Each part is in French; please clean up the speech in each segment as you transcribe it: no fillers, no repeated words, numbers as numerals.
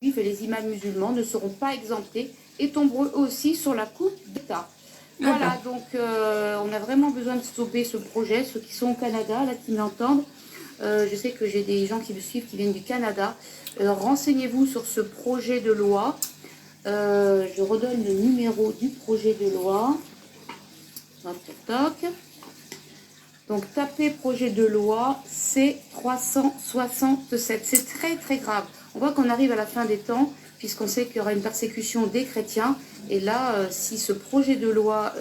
juifs et les imams musulmans ne seront pas exemptés et tomberont aussi sur la coupe d'État. Voilà, donc on a vraiment besoin de stopper ce projet. Ceux qui sont au Canada, là, qui m'entendent, je sais que j'ai des gens qui me suivent qui viennent du Canada. Renseignez-vous sur ce projet de loi. Je redonne le numéro du projet de loi. Toc, toc, toc. Donc, tapez projet de loi C367. C'est très, très grave. On voit qu'on arrive à la fin des temps, puisqu'on sait qu'il y aura une persécution des chrétiens. Et là, si ce projet de loi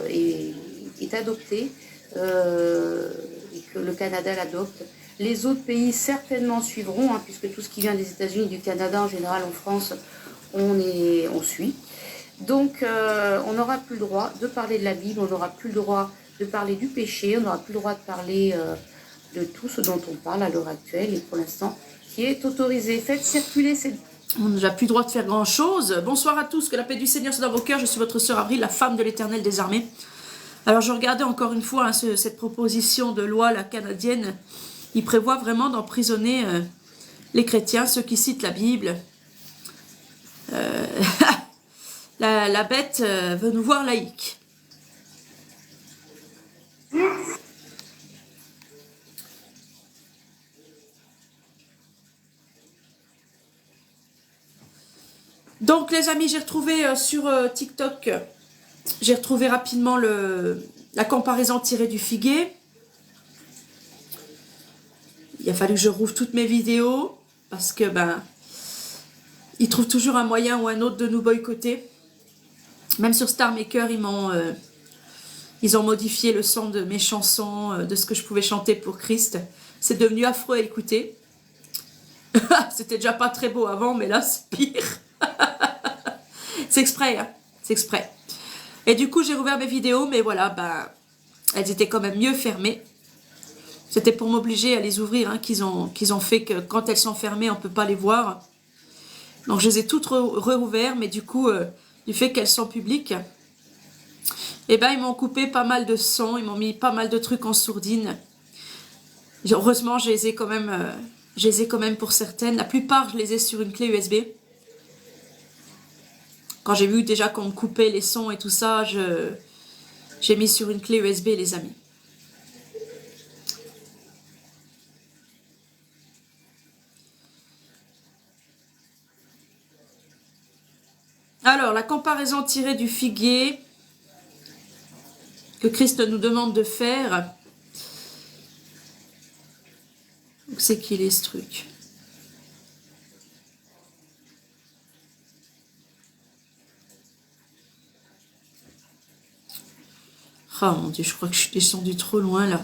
est adopté, et que le Canada l'adopte, les autres pays certainement suivront, hein, puisque tout ce qui vient des États-Unis, du Canada, en général, en France, on suit. Donc, on n'aura plus le droit de parler de la Bible, on n'aura plus le droit de parler du péché, on n'aura plus le droit de parler de tout ce dont on parle à l'heure actuelle et pour l'instant qui est autorisé. Faites circuler ces... On n'a plus le droit de faire grand-chose. Bonsoir à tous, que la paix du Seigneur soit dans vos cœurs. Je suis votre sœur Avril, la femme de l'Éternel des armées. Alors je regardais encore une fois cette proposition de loi, la canadienne. Il prévoit vraiment d'emprisonner les chrétiens, ceux qui citent la Bible. La bête veut nous voir laïcs. Donc les amis, j'ai retrouvé sur TikTok, j'ai retrouvé rapidement la comparaison tirée du figuier. Il a fallu que je rouvre toutes mes vidéos parce que ils trouvent toujours un moyen ou un autre de nous boycotter. Même sur Star Maker, ils ont modifié le son de mes chansons, de ce que je pouvais chanter pour Christ. C'est devenu affreux à écouter. C'était déjà pas très beau avant, mais là c'est pire. C'est exprès, hein, c'est exprès. Et du coup, j'ai rouvert mes vidéos, mais voilà, elles étaient quand même mieux fermées. C'était pour m'obliger à les ouvrir, hein, qu'ils ont fait que quand elles sont fermées, on ne peut pas les voir. Donc, je les ai toutes réouvertes, mais du coup, du fait qu'elles sont publiques, ils m'ont coupé pas mal de sons, ils m'ont mis pas mal de trucs en sourdine. Heureusement, je les ai quand même pour certaines. La plupart, je les ai sur une clé USB. Quand j'ai vu déjà qu'on me coupait les sons et tout ça, j'ai mis sur une clé USB, les amis. Alors, la comparaison tirée du figuier que Christ nous demande de faire. C'est qu'il est ce truc. Oh mon Dieu, je crois que je suis descendue trop loin là.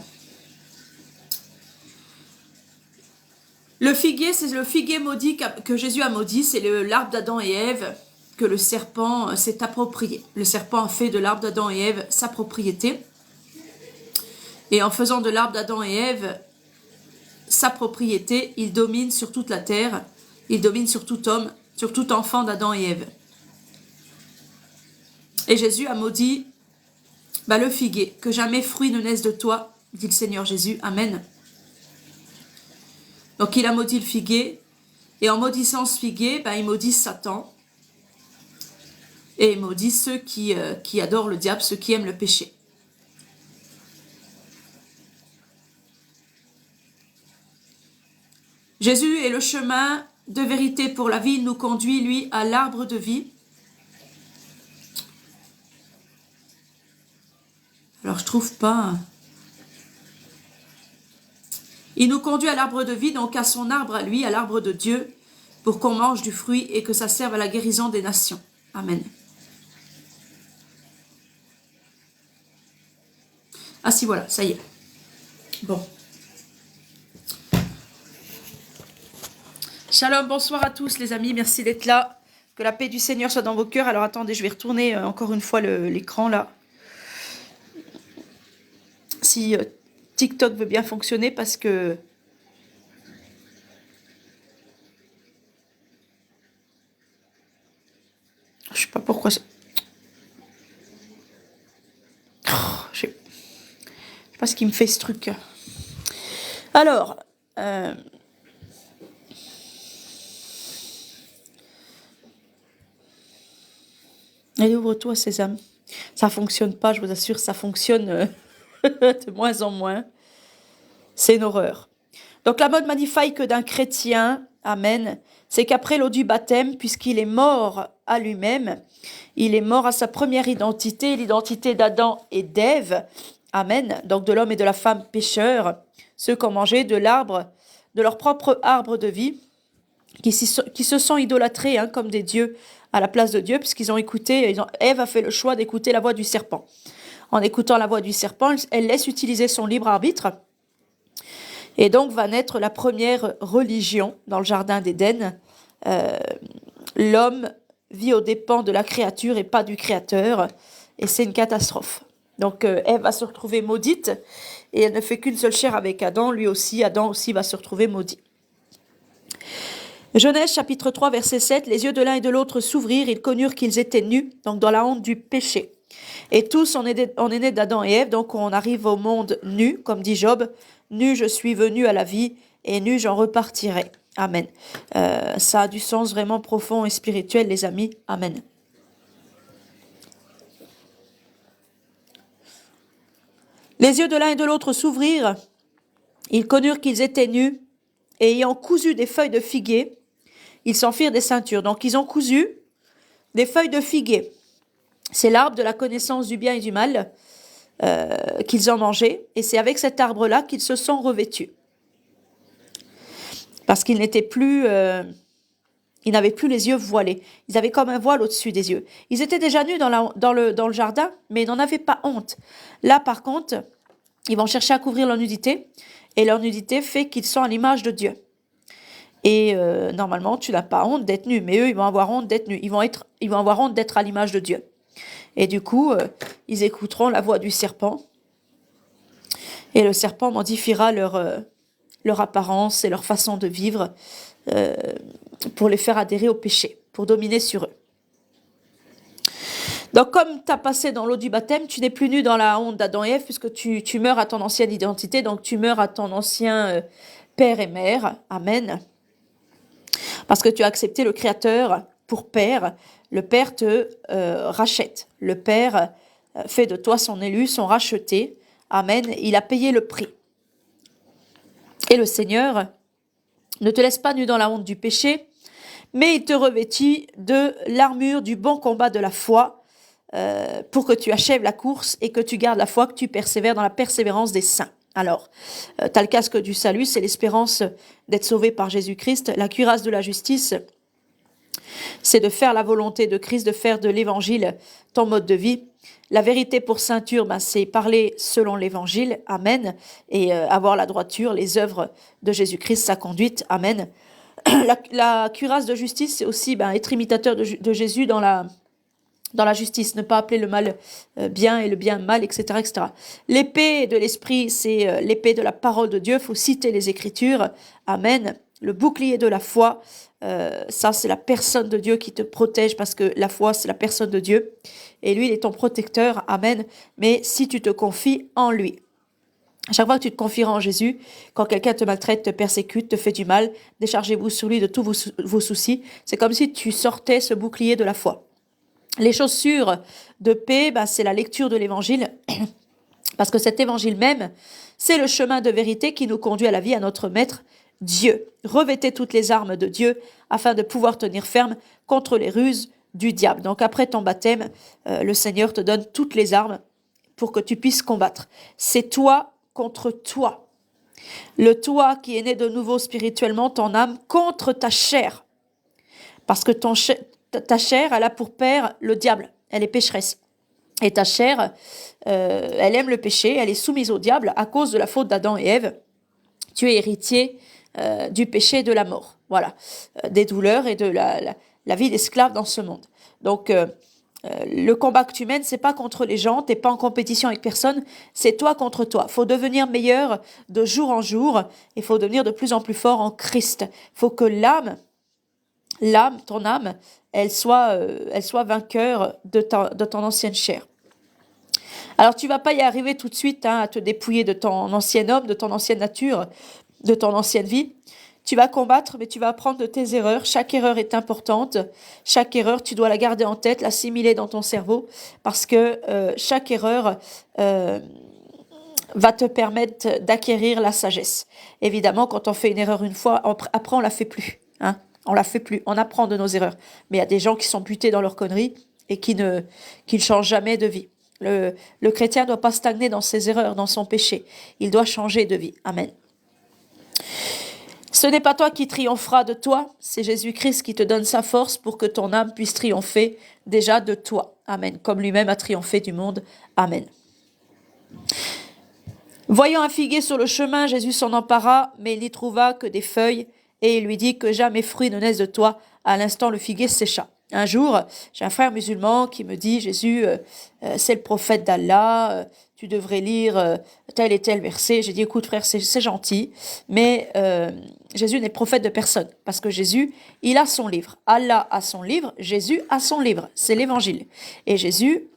Le figuier, c'est le figuier maudit que Jésus a maudit, c'est l'arbre d'Adam et Ève que le serpent s'est approprié. Le serpent a fait de l'arbre d'Adam et Ève sa propriété. Et en faisant de l'arbre d'Adam et Ève sa propriété, il domine sur toute la terre, il domine sur tout homme, sur tout enfant d'Adam et Ève. Et Jésus a maudit le figuier, que jamais fruit ne naisse de toi, dit le Seigneur Jésus. Amen. Donc il a maudit le figuier, et en maudissant ce figuier, il maudit Satan, et il maudit ceux qui adorent le diable, ceux qui aiment le péché. Jésus est le chemin de vérité pour la vie, il nous conduit, lui, à l'arbre de vie. Alors, je trouve pas. Il nous conduit à l'arbre de vie, donc à son arbre à lui, à l'arbre de Dieu, pour qu'on mange du fruit et que ça serve à la guérison des nations. Amen. Ah si, voilà, ça y est. Bon. Shalom, bonsoir à tous les amis, merci d'être là. Que la paix du Seigneur soit dans vos cœurs. Alors attendez, je vais retourner encore une fois l'écran là. Si TikTok veut bien fonctionner parce que... Je sais pas pourquoi ça... Je sais pas ce qui me fait ce truc. Alors... Allez, ouvre-toi, Sésame. Ça fonctionne pas, je vous assure, ça fonctionne de moins en moins. C'est une horreur. Donc la mode magnifique d'un chrétien, amen, c'est qu'après l'eau du baptême, puisqu'il est mort à lui-même, il est mort à sa première identité, l'identité d'Adam et d'Ève, amen, donc de l'homme et de la femme pécheurs, ceux qui ont mangé de l'arbre, de leur propre arbre de vie, qui se sont idolâtrés comme des dieux à la place de Dieu, puisqu'ils ont écouté, Ève a fait le choix d'écouter la voix du serpent. En écoutant la voix du serpent, elle laisse utiliser son libre arbitre, et donc va naître la première religion dans le jardin d'Éden. L'homme vit aux dépens de la créature et pas du créateur, et c'est une catastrophe. Donc Ève va se retrouver maudite, et elle ne fait qu'une seule chair avec Adam, Adam aussi va se retrouver maudit. Genèse chapitre 3 verset 7, les yeux de l'un et de l'autre s'ouvrirent, ils connurent qu'ils étaient nus, donc dans la honte du péché. Et tous on est né d'Adam et Ève, donc on arrive au monde nu, comme dit Job, nu je suis venu à la vie et nu j'en repartirai. Amen. Ça a du sens vraiment profond et spirituel, les amis. Amen. Les yeux de l'un et de l'autre s'ouvrirent, ils connurent qu'ils étaient nus, et ayant cousu des feuilles de figuier, ils s'en firent des ceintures. Donc ils ont cousu des feuilles de figuier. C'est l'arbre de la connaissance du bien et du mal qu'ils ont mangé, et c'est avec cet arbre-là qu'ils se sont revêtus. Parce qu'ils n'étaient plus, ils n'avaient plus les yeux voilés. Ils avaient comme un voile au-dessus des yeux. Ils étaient déjà nus dans le jardin, mais ils n'en avaient pas honte. Là, par contre, ils vont chercher à couvrir leur nudité, et leur nudité fait qu'ils sont à l'image de Dieu. Et normalement, tu n'as pas honte d'être nu, mais eux, ils vont avoir honte d'être nus. Ils vont avoir honte d'être à l'image de Dieu. Et du coup, ils écouteront la voix du serpent, et le serpent modifiera leur apparence et leur façon de vivre pour les faire adhérer au péché, pour dominer sur eux. Donc comme tu as passé dans l'eau du baptême, tu n'es plus nu dans la honte d'Adam et Ève, puisque tu meurs à ton ancienne identité, donc tu meurs à ton ancien père et mère. Amen. Parce que tu as accepté le Créateur pour père. Le Père te rachète. Le Père fait de toi son élu, son racheté. Amen. Il a payé le prix. Et le Seigneur ne te laisse pas nu dans la honte du péché, mais il te revêtit de l'armure du bon combat de la foi pour que tu achèves la course et que tu gardes la foi, que tu persévères dans la persévérance des saints. Alors, tu as le casque du salut, c'est l'espérance d'être sauvé par Jésus-Christ. La cuirasse de la justice, c'est de faire la volonté de Christ, de faire de l'évangile ton mode de vie. La vérité pour ceinture, c'est parler selon l'évangile, amen, et avoir la droiture, les œuvres de Jésus-Christ, sa conduite, amen. La cuirasse de justice, c'est aussi être imitateur de Jésus dans la justice, ne pas appeler le mal bien et le bien mal, etc., etc. L'épée de l'esprit, c'est l'épée de la parole de Dieu, il faut citer les Écritures, amen. Le bouclier de la foi, ça c'est la personne de Dieu qui te protège, parce que la foi c'est la personne de Dieu, et lui il est ton protecteur, amen, mais si tu te confies en lui. À chaque fois que tu te confieras en Jésus, quand quelqu'un te maltraite, te persécute, te fait du mal, déchargez-vous sur lui de tous vos soucis, c'est comme si tu sortais ce bouclier de la foi. Les chaussures de paix, c'est la lecture de l'évangile, parce que cet évangile même, c'est le chemin de vérité qui nous conduit à la vie, à notre maître, Dieu. Revêtez toutes les armes de Dieu afin de pouvoir tenir ferme contre les ruses du diable. Donc après ton baptême, le Seigneur te donne toutes les armes pour que tu puisses combattre. C'est toi contre toi. Le toi qui est né de nouveau spirituellement, ton âme, contre ta chair. Parce que ta chair, elle a pour père le diable. Elle est pécheresse. Et ta chair, elle aime le péché, elle est soumise au diable à cause de la faute d'Adam et Ève. Tu es héritier du péché et de la mort. Voilà. Des douleurs et de la vie d'esclave dans ce monde. Donc, le combat que tu mènes, c'est pas contre les gens, t'es pas en compétition avec personne, c'est toi contre toi. Faut devenir meilleur de jour en jour, il faut devenir de plus en plus fort en Christ. Faut que ton âme, elle soit vainqueur de ton ancienne chair. Alors tu vas pas y arriver tout de suite à te dépouiller de ton ancien homme, de ton ancienne nature, de ton ancienne vie. Tu vas combattre, mais tu vas apprendre de tes erreurs. Chaque erreur est importante. Chaque erreur, tu dois la garder en tête, l'assimiler dans ton cerveau, parce que chaque erreur va te permettre d'acquérir la sagesse. Évidemment, quand on fait une erreur une fois, après on la fait plus. Hein, on la fait plus. On apprend de nos erreurs. Mais il y a des gens qui sont butés dans leurs conneries et qui ne changent jamais de vie. Le chrétien ne doit pas stagner dans ses erreurs, dans son péché. Il doit changer de vie. Amen. Ce n'est pas toi qui triompheras de toi, c'est Jésus-Christ qui te donne sa force pour que ton âme puisse triompher déjà de toi. Amen. Comme lui-même a triomphé du monde. Amen. Voyant un figuier sur le chemin, Jésus s'en empara, mais il n'y trouva que des feuilles, et il lui dit que jamais fruit ne naisse de toi. À l'instant, le figuier sécha. Un jour, j'ai un frère musulman qui me dit, Jésus, c'est le prophète d'Allah, tu devrais lire tel et tel verset. J'ai dit, écoute frère, c'est gentil, mais Jésus n'est prophète de personne, parce que Jésus, il a son livre. Allah a son livre, Jésus a son livre, c'est l'évangile. Et Jésus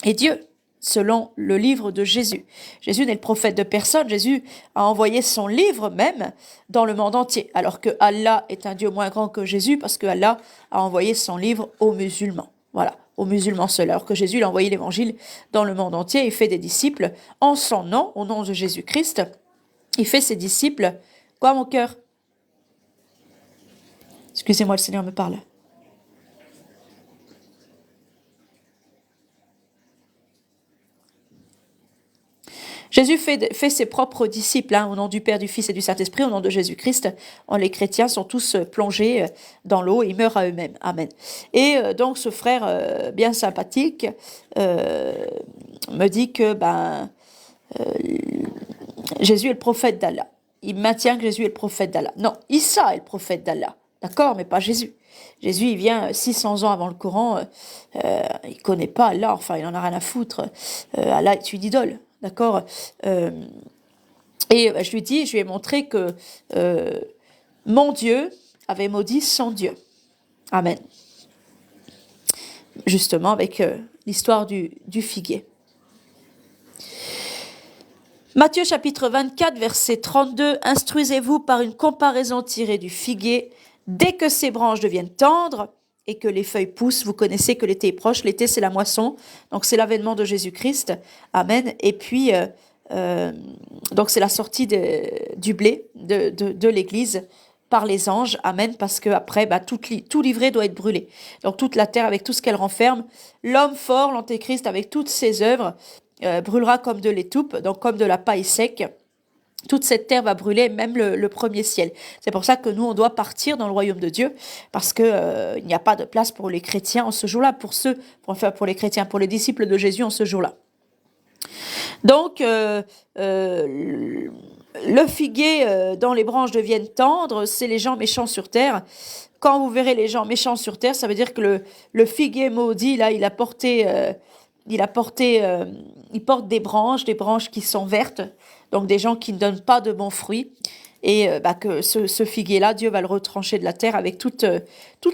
est Dieu, selon le livre de Jésus. Jésus n'est le prophète de personne, Jésus a envoyé son livre même dans le monde entier, alors que Allah est un Dieu moins grand que Jésus, parce que Allah a envoyé son livre aux musulmans. Voilà, aux musulmans seuls, alors que Jésus il a envoyé l'évangile dans le monde entier, il fait des disciples en son nom, au nom de Jésus-Christ, il fait ses disciples. Quoi mon cœur? Excusez-moi, le Seigneur me parle. Jésus fait ses propres disciples, au nom du Père, du Fils et du Saint-Esprit, au nom de Jésus-Christ. Les chrétiens sont tous plongés dans l'eau, ils meurent à eux-mêmes. Amen. Et donc ce frère bien sympathique me dit que Jésus est le prophète d'Allah. Il maintient que Jésus est le prophète d'Allah. Non, Issa est le prophète d'Allah. D'accord, mais pas Jésus. Jésus, il vient 600 ans avant le Coran. Il connaît pas Allah, enfin, il en a rien à foutre. Allah est une idole. D'accord. Et je lui ai montré que mon Dieu avait maudit son Dieu. Amen. Justement avec l'histoire du figuier. Matthieu chapitre 24, verset 32. Instruisez-vous par une comparaison tirée du figuier. Dès que ses branches deviennent tendres et que les feuilles poussent, vous connaissez que l'été est proche. L'été, c'est la moisson, donc c'est l'avènement de Jésus-Christ. Amen. Et puis, donc c'est la sortie du blé de l'Église par les anges. Amen. Parce que après, tout l'ivraie doit être brûlé. Donc toute la terre avec tout ce qu'elle renferme. L'homme fort, l'antéchrist avec toutes ses œuvres, brûlera comme de l'étoupe, donc comme de la paille sec. Toute cette terre va brûler, même le premier ciel. C'est pour ça que nous, on doit partir dans le royaume de Dieu, parce que il n'y a pas de place pour les chrétiens en ce jour-là, pour les chrétiens, pour les disciples de Jésus en ce jour-là. Donc, le figuier dont les branches deviennent tendres, c'est les gens méchants sur terre. Quand vous verrez les gens méchants sur terre, ça veut dire que le figuier maudit, là, il porte des branches qui sont vertes, donc des gens qui ne donnent pas de bons fruits, et que ce figuier-là, Dieu va le retrancher de la terre avec toutes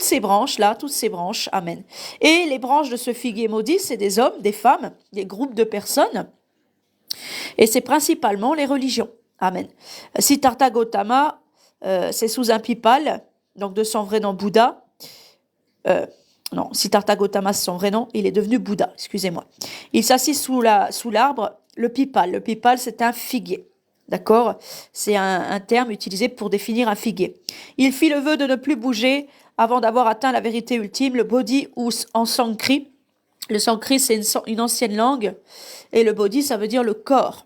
ces branches-là, toutes ces branches, amen. Et les branches de ce figuier maudit, c'est des hommes, des femmes, des groupes de personnes, et c'est principalement les religions, amen. Siddhartha Gautama, c'est sous un pipal, donc de son vrai nom Bouddha, non, Siddhartha Gautama, c'est son vrai nom, il est devenu Bouddha, excusez-moi. Il s'assit sous l'arbre, le pipal. Le pipal, c'est un figuier, d'accord? C'est un terme utilisé pour définir un figuier. Il fit le vœu de ne plus bouger avant d'avoir atteint la vérité ultime, le bodhi ou en sanskrit. Le sanskrit, c'est une ancienne langue, et le bodhi, ça veut dire le corps.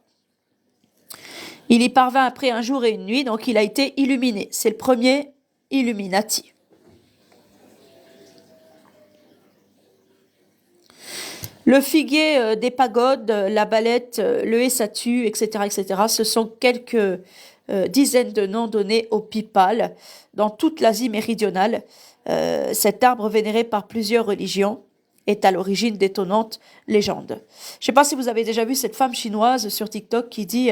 Il y parvint après un jour et une nuit, donc il a été illuminé. C'est le premier Illuminati. Le figuier des pagodes, la balette, le hessatu, etc., etc., ce sont quelques dizaines de noms donnés au pipal dans toute l'Asie méridionale. Cet arbre vénéré par plusieurs religions est à l'origine d'étonnantes légendes. Je ne sais pas si vous avez déjà vu cette femme chinoise sur TikTok qui dit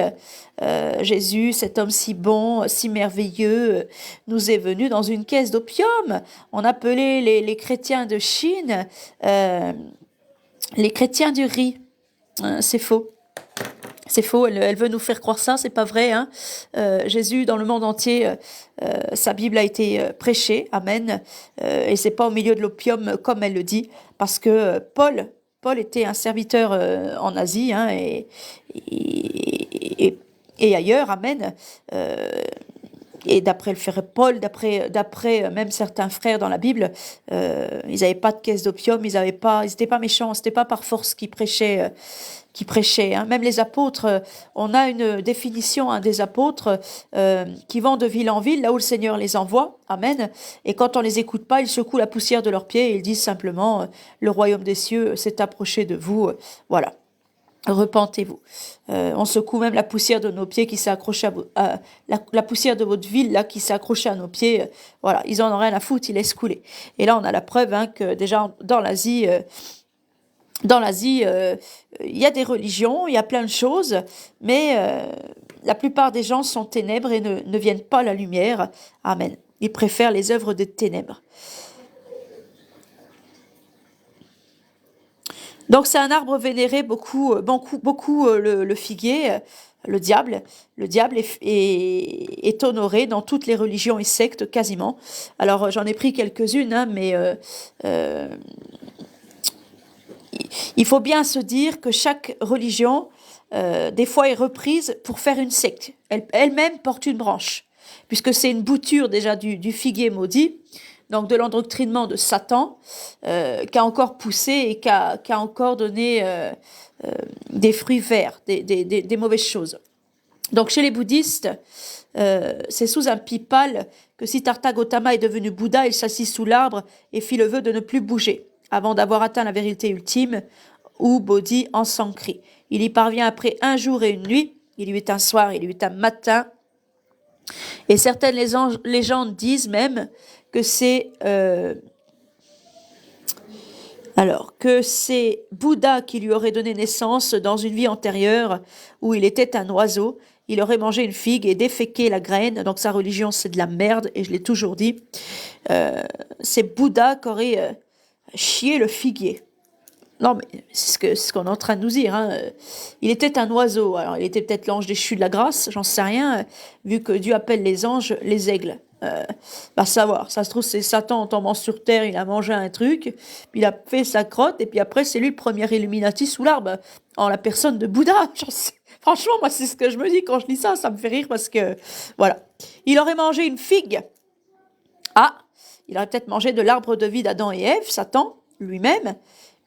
Jésus, cet homme si bon, si merveilleux, nous est venu dans une caisse d'opium. On appelait les chrétiens de Chine les chrétiens du riz. C'est faux. C'est faux, elle veut nous faire croire ça, c'est pas vrai. Hein. Jésus, dans le monde entier, sa Bible a été prêchée, amen. Et c'est pas au milieu de l'opium comme elle le dit, parce que Paul était un serviteur en Asie hein, et ailleurs, amen. Et d'après le frère Paul, d'après même certains frères dans la Bible, ils n'avaient pas de caisse d'opium, ils n'étaient pas méchants, c'était pas par force qu'ils prêchaient. Hein. Même les apôtres, on a une définition hein, des apôtres qui vont de ville en ville, là où le Seigneur les envoie, amen. Et quand on les écoute pas, ils secouent la poussière de leurs pieds et ils disent simplement le royaume des cieux s'est approché de vous, voilà. Repentez-vous. On secoue même la poussière de nos pieds qui s'est accrochée à la poussière de votre ville là qui s'est accrochée à nos pieds. Voilà, ils en ont rien à foutre, ils laissent couler. Et là, on a la preuve hein, que déjà dans l'Asie, il y a des religions, il y a plein de choses, mais la plupart des gens sont ténèbres et ne viennent pas à la lumière. Amen. Ils préfèrent les œuvres des ténèbres. Donc c'est un arbre vénéré beaucoup le figuier, le diable. Le diable est honoré dans toutes les religions et sectes quasiment. Alors j'en ai pris quelques-unes, hein, mais il faut bien se dire que chaque religion, des fois, est reprise pour faire une secte. Elle-même porte une branche, puisque c'est une bouture déjà du figuier maudit, donc de l'endoctrinement de Satan, qui a encore poussé et qui a encore donné des fruits verts, des mauvaises choses. Donc chez les bouddhistes, c'est sous un pipal que Siddhartha Gautama est devenu Bouddha, il s'assit sous l'arbre et fit le vœu de ne plus bouger, avant d'avoir atteint la vérité ultime, ou Bodhi en Sanskrit. Il y parvient après 1 jour et 1 nuit, il y eut un soir, il y eut un matin, et certaines légendes disent même que c'est Bouddha qui lui aurait donné naissance dans une vie antérieure où il était un oiseau. Il aurait mangé une figue et déféqué la graine. Donc sa religion, c'est de la merde, et je l'ai toujours dit. C'est Bouddha qui aurait chié le figuier. Non, mais c'est ce qu'on est en train de nous dire. Hein. Il était un oiseau. Alors, il était peut-être l'ange déchu de la grâce, j'en sais rien, vu que Dieu appelle les anges les aigles. Va savoir. Ça se trouve, c'est Satan en tombant sur terre, il a mangé un truc, puis il a fait sa crotte, et puis après, c'est lui le premier Illuminati sous l'arbre, en la personne de Bouddha. Franchement, moi, c'est ce que je me dis quand je lis ça, ça me fait rire parce que, voilà. Il aurait mangé une figue. Ah, il aurait peut-être mangé de l'arbre de vie d'Adam et Ève, Satan, lui-même.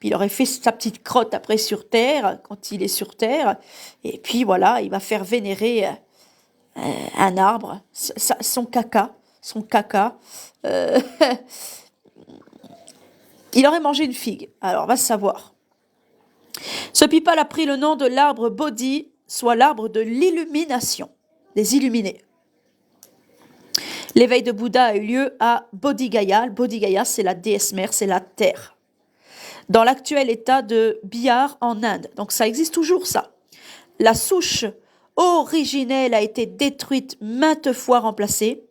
Puis il aurait fait sa petite crotte après sur terre, quand il est sur terre. Et puis voilà, il va faire vénérer un arbre, son caca. Il aurait mangé une figue. Alors, on va savoir. Ce pipal a pris le nom de l'arbre Bodhi, soit l'arbre de l'illumination, des illuminés. L'éveil de Bouddha a eu lieu à Bodhigaya. Bodhigaya, c'est la déesse mère, c'est la terre. Dans l'actuel état de Bihar en Inde. Donc ça existe toujours ça. La souche originelle a été détruite, maintes fois remplacée,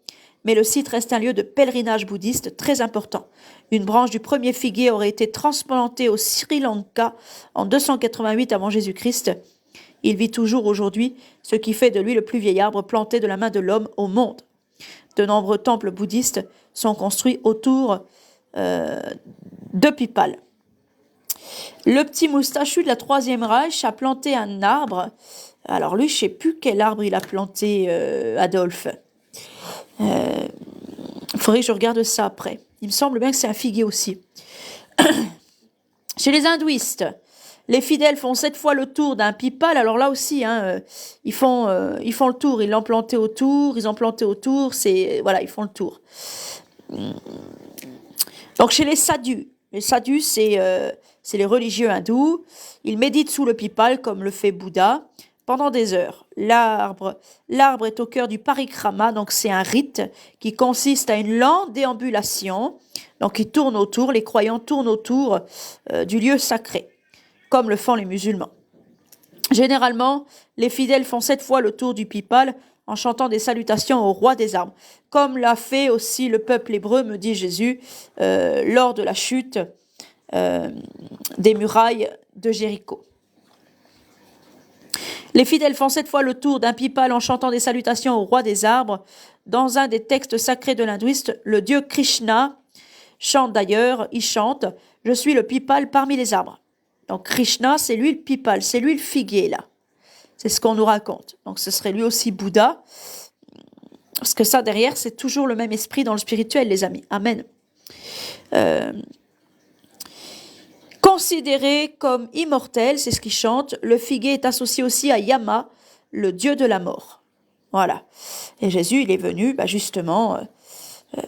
mais le site reste un lieu de pèlerinage bouddhiste très important. Une branche du premier figuier aurait été transplantée au Sri Lanka en 288 avant Jésus-Christ. Il vit toujours aujourd'hui, ce qui fait de lui le plus vieil arbre planté de la main de l'homme au monde. De nombreux temples bouddhistes sont construits autour de Pipal. Le petit moustachu de la Troisième Reich a planté un arbre. Alors lui, je ne sais plus quel arbre il a planté, Adolphe. Il faudrait que je regarde ça après. Il me semble bien que c'est un figuier aussi. Chez les hindouistes, les fidèles font 7 fois le tour d'un pipal. Alors là aussi, hein, ils font le tour. Ils l'ont planté autour, ils ont planté autour. Voilà, ils font le tour. Donc chez les sadhus, c'est les religieux hindous. Ils méditent sous le pipal comme le fait Bouddha pendant des heures. L'arbre est au cœur du parikrama, donc c'est un rite qui consiste à une lente déambulation. Donc ils tournent autour, les croyants tournent autour du lieu sacré, comme le font les musulmans. Généralement, les fidèles font 7 fois le tour du pipal en chantant des salutations au roi des arbres, comme l'a fait aussi le peuple hébreu, me dit Jésus, lors de la chute des murailles de Jéricho. Les fidèles font cette fois le tour d'un pipal en chantant des salutations au roi des arbres. Dans un des textes sacrés de l'hindouisme, le dieu Krishna chante d'ailleurs, il chante « Je suis le pipal parmi les arbres ». Donc Krishna, c'est lui le pipal, c'est lui le figuier là. C'est ce qu'on nous raconte. Donc ce serait lui aussi Bouddha. Parce que ça derrière, c'est toujours le même esprit dans le spirituel, les amis. Amen. Considéré comme immortel, c'est ce qu'il chante, le figuier est associé aussi à Yama, le dieu de la mort. Voilà. Et Jésus, il est venu justement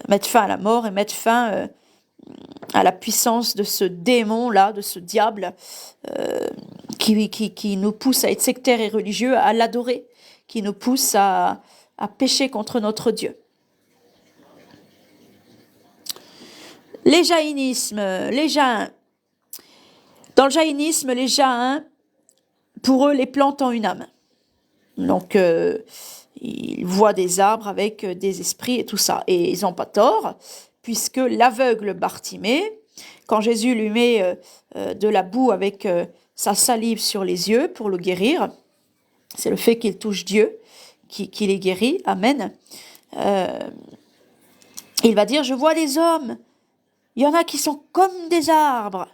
mettre fin à la mort et mettre fin à la puissance de ce démon-là, de ce diable qui nous pousse à être sectaires et religieux, à l'adorer, qui nous pousse à pécher contre notre Dieu. Les jaïnismes, les jaïns. Dans le jaïnisme, les jaïns, pour eux, les plantes ont une âme. Donc, ils voient des arbres avec des esprits et tout ça. Et ils n'ont pas tort, puisque l'aveugle Bartimée, quand Jésus lui met de la boue avec sa salive sur les yeux pour le guérir, c'est le fait qu'il touche Dieu qui les guérit. Amen. Il va dire, je vois des hommes, il y en a qui sont comme des arbres.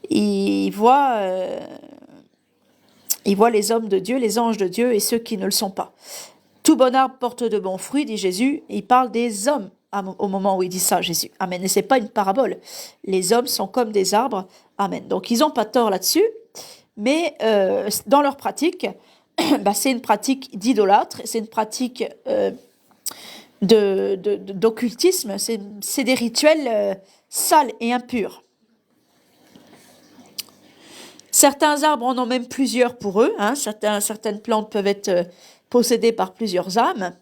Il voit les hommes de Dieu, les anges de Dieu et ceux qui ne le sont pas. Tout bon arbre porte de bons fruits, dit Jésus. Il parle des hommes au moment où il dit ça, Jésus. Amen. Et c'est pas une parabole. Les hommes sont comme des arbres. Amen. Donc ils n'ont pas tort là-dessus, mais dans leur pratique, c'est une pratique d'idolâtre, c'est une pratique d'occultisme, c'est des rituels sales et impurs. Certains arbres en ont même plusieurs pour eux. Certaines plantes peuvent être possédées par plusieurs âmes.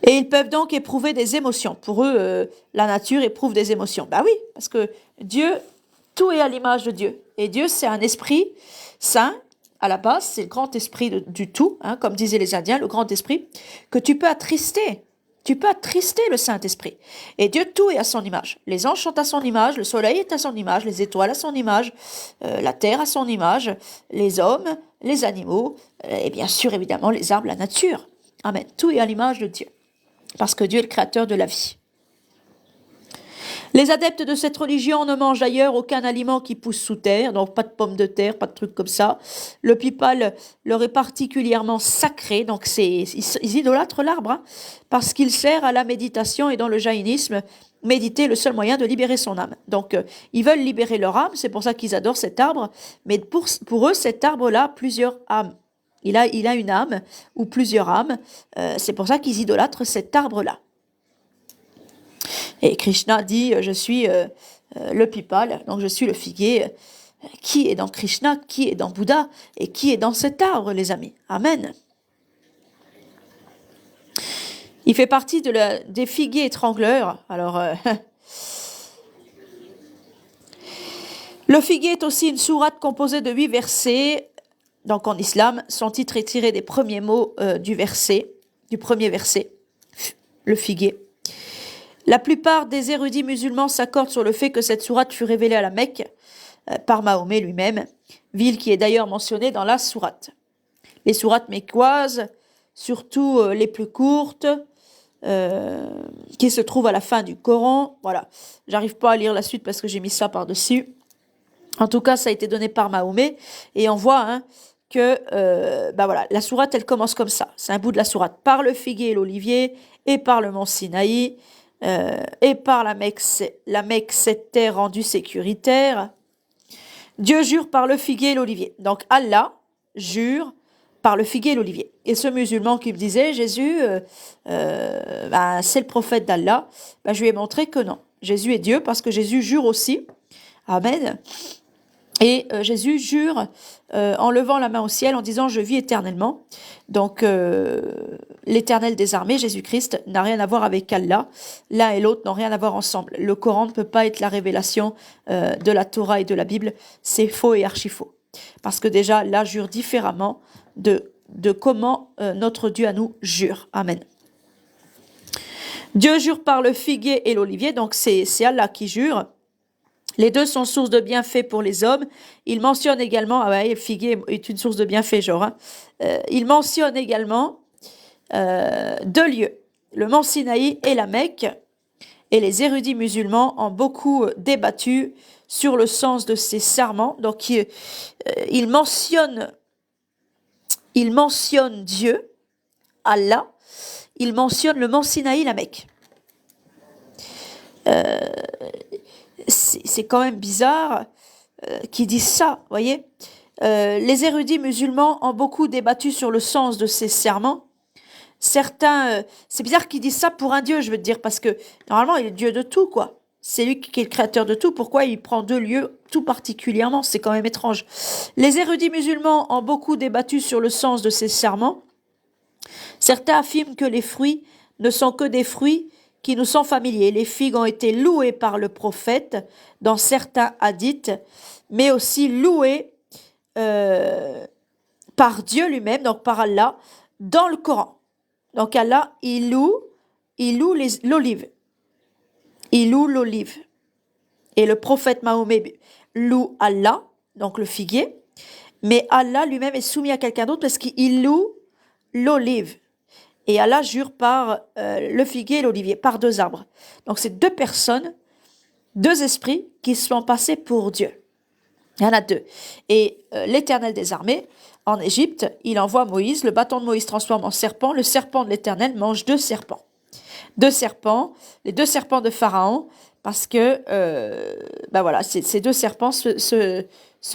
Et ils peuvent donc éprouver des émotions. Pour eux, la nature éprouve des émotions. Oui, parce que Dieu, tout est à l'image de Dieu. Et Dieu, c'est un esprit saint. À la base, c'est le grand esprit du tout, comme disaient les Indiens, le grand esprit, que tu peux attrister. Tu peux attrister le Saint-Esprit. Et Dieu, tout est à son image. Les anges sont à son image, le soleil est à son image, les étoiles à son image, la terre à son image, les hommes, les animaux, et bien sûr, évidemment, les arbres, la nature. Amen. Tout est à l'image de Dieu. Parce que Dieu est le créateur de la vie. Les adeptes de cette religion ne mangent d'ailleurs aucun aliment qui pousse sous terre, donc pas de pommes de terre, pas de trucs comme ça. Le pipal leur est particulièrement sacré, donc ils idolâtrent l'arbre, parce qu'il sert à la méditation et dans le jaïnisme, méditer est le seul moyen de libérer son âme. Donc ils veulent libérer leur âme, c'est pour ça qu'ils adorent cet arbre, mais pour eux cet arbre-là a plusieurs âmes. Il a une âme ou plusieurs âmes, c'est pour ça qu'ils idolâtrent cet arbre-là. Et Krishna dit, je suis le pipal, donc je suis le figuier. Qui est dans Krishna, qui est dans Bouddha, et qui est dans cet arbre, les amis. Amen. Il fait partie des figuiers étrangleurs. Alors, le figuier est aussi une sourate composée de 8 versets. Donc en islam, son titre est tiré des premiers mots du premier verset, le figuier. La plupart des érudits musulmans s'accordent sur le fait que cette sourate fut révélée à la Mecque par Mahomet lui-même, ville qui est d'ailleurs mentionnée dans la sourate. Les sourates mécoises, surtout les plus courtes, qui se trouvent à la fin du Coran, voilà. J'arrive pas à lire la suite parce que j'ai mis ça par-dessus. En tout cas, ça a été donné par Mahomet et on voit que la sourate, elle commence comme ça. C'est un bout de la sourate. Par le figuier et l'olivier et par le mont Sinaï, et par la Mecque, cette terre rendue sécuritaire. Dieu jure par le figuier et l'olivier. Donc Allah jure par le figuier et l'olivier. Et ce musulman qui me disait, Jésus, c'est le prophète d'Allah, je lui ai montré que non. Jésus est Dieu parce que Jésus jure aussi. Amen. Et Jésus jure en levant la main au ciel en disant « Je vis éternellement ». Donc l'éternel des armées, Jésus-Christ, n'a rien à voir avec Allah. L'un et l'autre n'ont rien à voir ensemble. Le Coran ne peut pas être la révélation de la Torah et de la Bible. C'est faux et archi-faux. Parce que déjà, Allah jure différemment de comment notre Dieu à nous jure. Amen. Dieu jure par le figuier et l'olivier, donc c'est Allah qui jure. Les deux sont source de bienfaits pour les hommes. Il mentionne également, ah ouais, le figuier est une source de bienfaits, genre. Hein. Il mentionne également deux lieux, le mont Sinaï et la Mecque. Et les érudits musulmans ont beaucoup débattu sur le sens de ces serments. Donc, il mentionne Dieu, Allah. Il mentionne le mont Sinaï, la Mecque. C'est quand même bizarre qu'ils disent ça, voyez. Les érudits musulmans ont beaucoup débattu sur le sens de ces serments. Certains, c'est bizarre qu'ils disent ça pour un Dieu, je veux te dire, parce que normalement, il est Dieu de tout, quoi. C'est lui qui est le créateur de tout. Pourquoi il prend deux lieux tout particulièrement? C'est quand même étrange. Les érudits musulmans ont beaucoup débattu sur le sens de ces serments. Certains affirment que les fruits ne sont que des fruits qui nous sont familiers. Les figues ont été louées par le prophète dans certains hadiths, mais aussi louées par Dieu lui-même, donc par Allah, dans le Coran. Donc Allah, il loue l'olive. Il loue l'olive. Et le prophète Mahomet loue Allah, donc le figuier. Mais Allah lui-même est soumis à quelqu'un d'autre parce qu'il loue l'olive. Et Allah jure par le figuier et l'olivier, par deux arbres. Donc c'est deux personnes, deux esprits qui sont passés pour Dieu. Il y en a deux. Et l'Éternel des armées, en Égypte, il envoie Moïse, le bâton de Moïse transforme en serpent, le serpent de l'Éternel mange deux serpents. Deux serpents, les deux serpents de Pharaon, parce que voilà, ces deux serpents se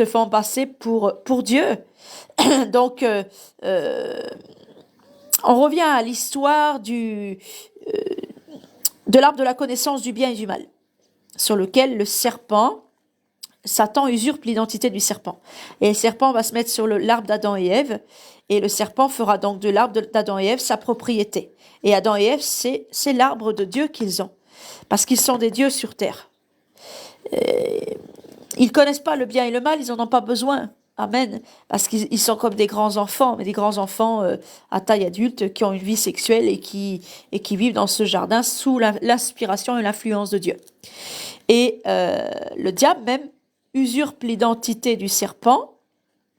font passer pour Dieu. Donc, on revient à l'histoire de l'arbre de la connaissance du bien et du mal, sur lequel le serpent, Satan usurpe l'identité du serpent. Et le serpent va se mettre sur l'arbre d'Adam et Ève, et le serpent fera donc de l'arbre d'Adam et Ève sa propriété. Et Adam et Ève, c'est l'arbre de Dieu qu'ils ont, parce qu'ils sont des dieux sur terre. Ils connaissent pas le bien et le mal, ils en ont pas besoin. Amen. Parce qu'ils sont comme des grands enfants, mais des grands enfants à taille adulte qui ont une vie sexuelle et qui vivent dans ce jardin sous l'inspiration et l'influence de Dieu. Et le diable même usurpe l'identité du serpent.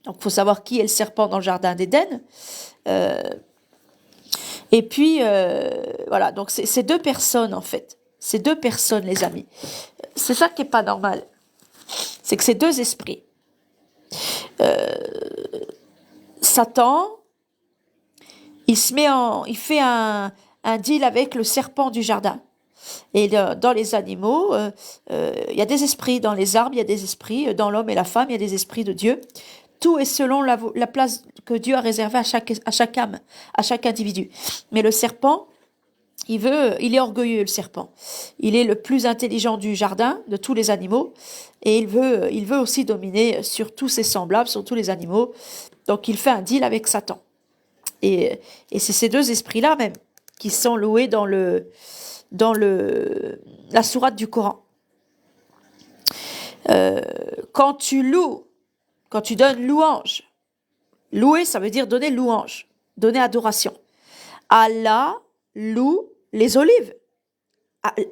Donc, il faut savoir qui est le serpent dans le jardin d'Éden. Et puis, voilà, donc c'est deux personnes, en fait. C'est deux personnes, les amis. C'est ça qui n'est pas normal. C'est que c'est deux esprits. Satan, il fait un deal avec le serpent du jardin. Et dans les animaux, il y a des esprits. Dans les arbres, il y a des esprits. Dans l'homme et la femme, il y a des esprits de Dieu. Tout est selon la place que Dieu a réservée à chaque âme, à chaque individu. Mais le serpent, il est orgueilleux, le serpent. Il est le plus intelligent du jardin, de tous les animaux. Et il veut aussi dominer sur tous ses semblables, sur tous les animaux. Donc il fait un deal avec Satan. Et c'est ces deux esprits-là même qui sont loués dans la sourate du Coran. Quand tu donnes louange, louer, ça veut dire donner louange, donner adoration. Allah loue les olives.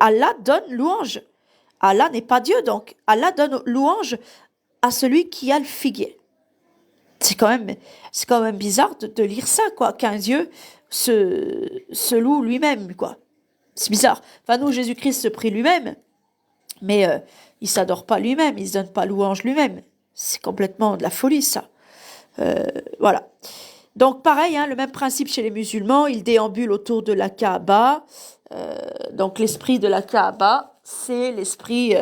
Allah donne louange. Allah n'est pas Dieu, donc Allah donne louange à celui qui a le figuier. C'est quand même bizarre de lire ça, quoi, qu'un Dieu se loue lui-même, quoi. C'est bizarre. Enfin, nous, Jésus-Christ se prie lui-même, mais il s'adore pas lui-même, il se donne pas louange lui-même. C'est complètement de la folie, ça. Voilà. Donc, pareil, hein, le même principe chez les musulmans, ils déambulent autour de la Kaaba. Donc, l'esprit de la Kaaba, c'est l'esprit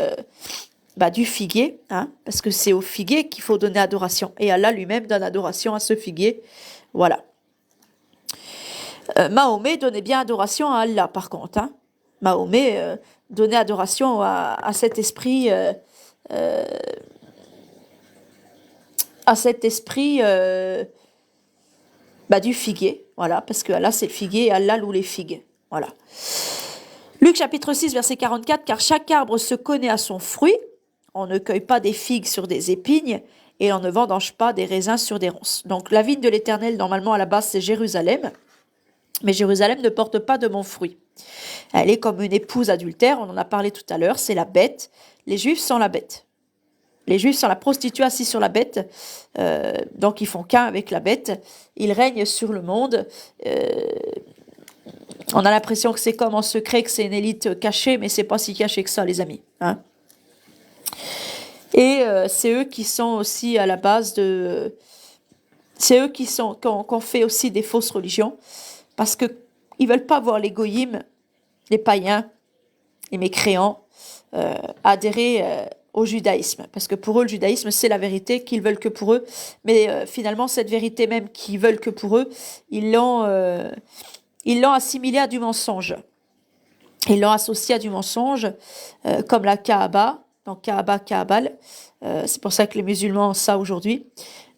du figuier, hein, parce que c'est au figuier qu'il faut donner adoration. Et Allah lui-même donne adoration à ce figuier. Voilà. Mahomet donnait bien adoration à Allah, par contre. Hein. Mahomet donnait adoration à cet esprit, du figuier. Voilà, parce que Allah, c'est le figuier et Allah loue les figues. Voilà. Luc chapitre 6, verset 44, « Car chaque arbre se connaît à son fruit. On ne cueille pas des figues sur des épignes et on ne vendange pas des raisins sur des ronces. » Donc, la vigne de l'Éternel, normalement, à la base, c'est Jérusalem. Mais Jérusalem ne porte pas de bons fruits. Elle est comme une épouse adultère, on en a parlé tout à l'heure, c'est la bête. Les Juifs sont la bête. Les Juifs sont la prostituée assise sur la bête, donc ils font qu'un avec la bête. Ils règnent sur le monde. On a l'impression que c'est comme en secret, que c'est une élite cachée, mais c'est pas si caché que ça, les amis. Hein. Et c'est eux qui sont aussi à la base de... C'est eux qui ont fait aussi des fausses religions, parce qu'ils ne veulent pas voir les goyim, les païens, les mécréants, adhérer au judaïsme. Parce que pour eux, le judaïsme, c'est la vérité qu'ils veulent que pour eux. Mais finalement, cette vérité même qu'ils veulent que pour eux, ils l'ont assimilée à du mensonge. Ils l'ont associée à du mensonge, comme la Kaaba, donc Kaaba, Kaabal. C'est pour ça que les musulmans ont ça aujourd'hui.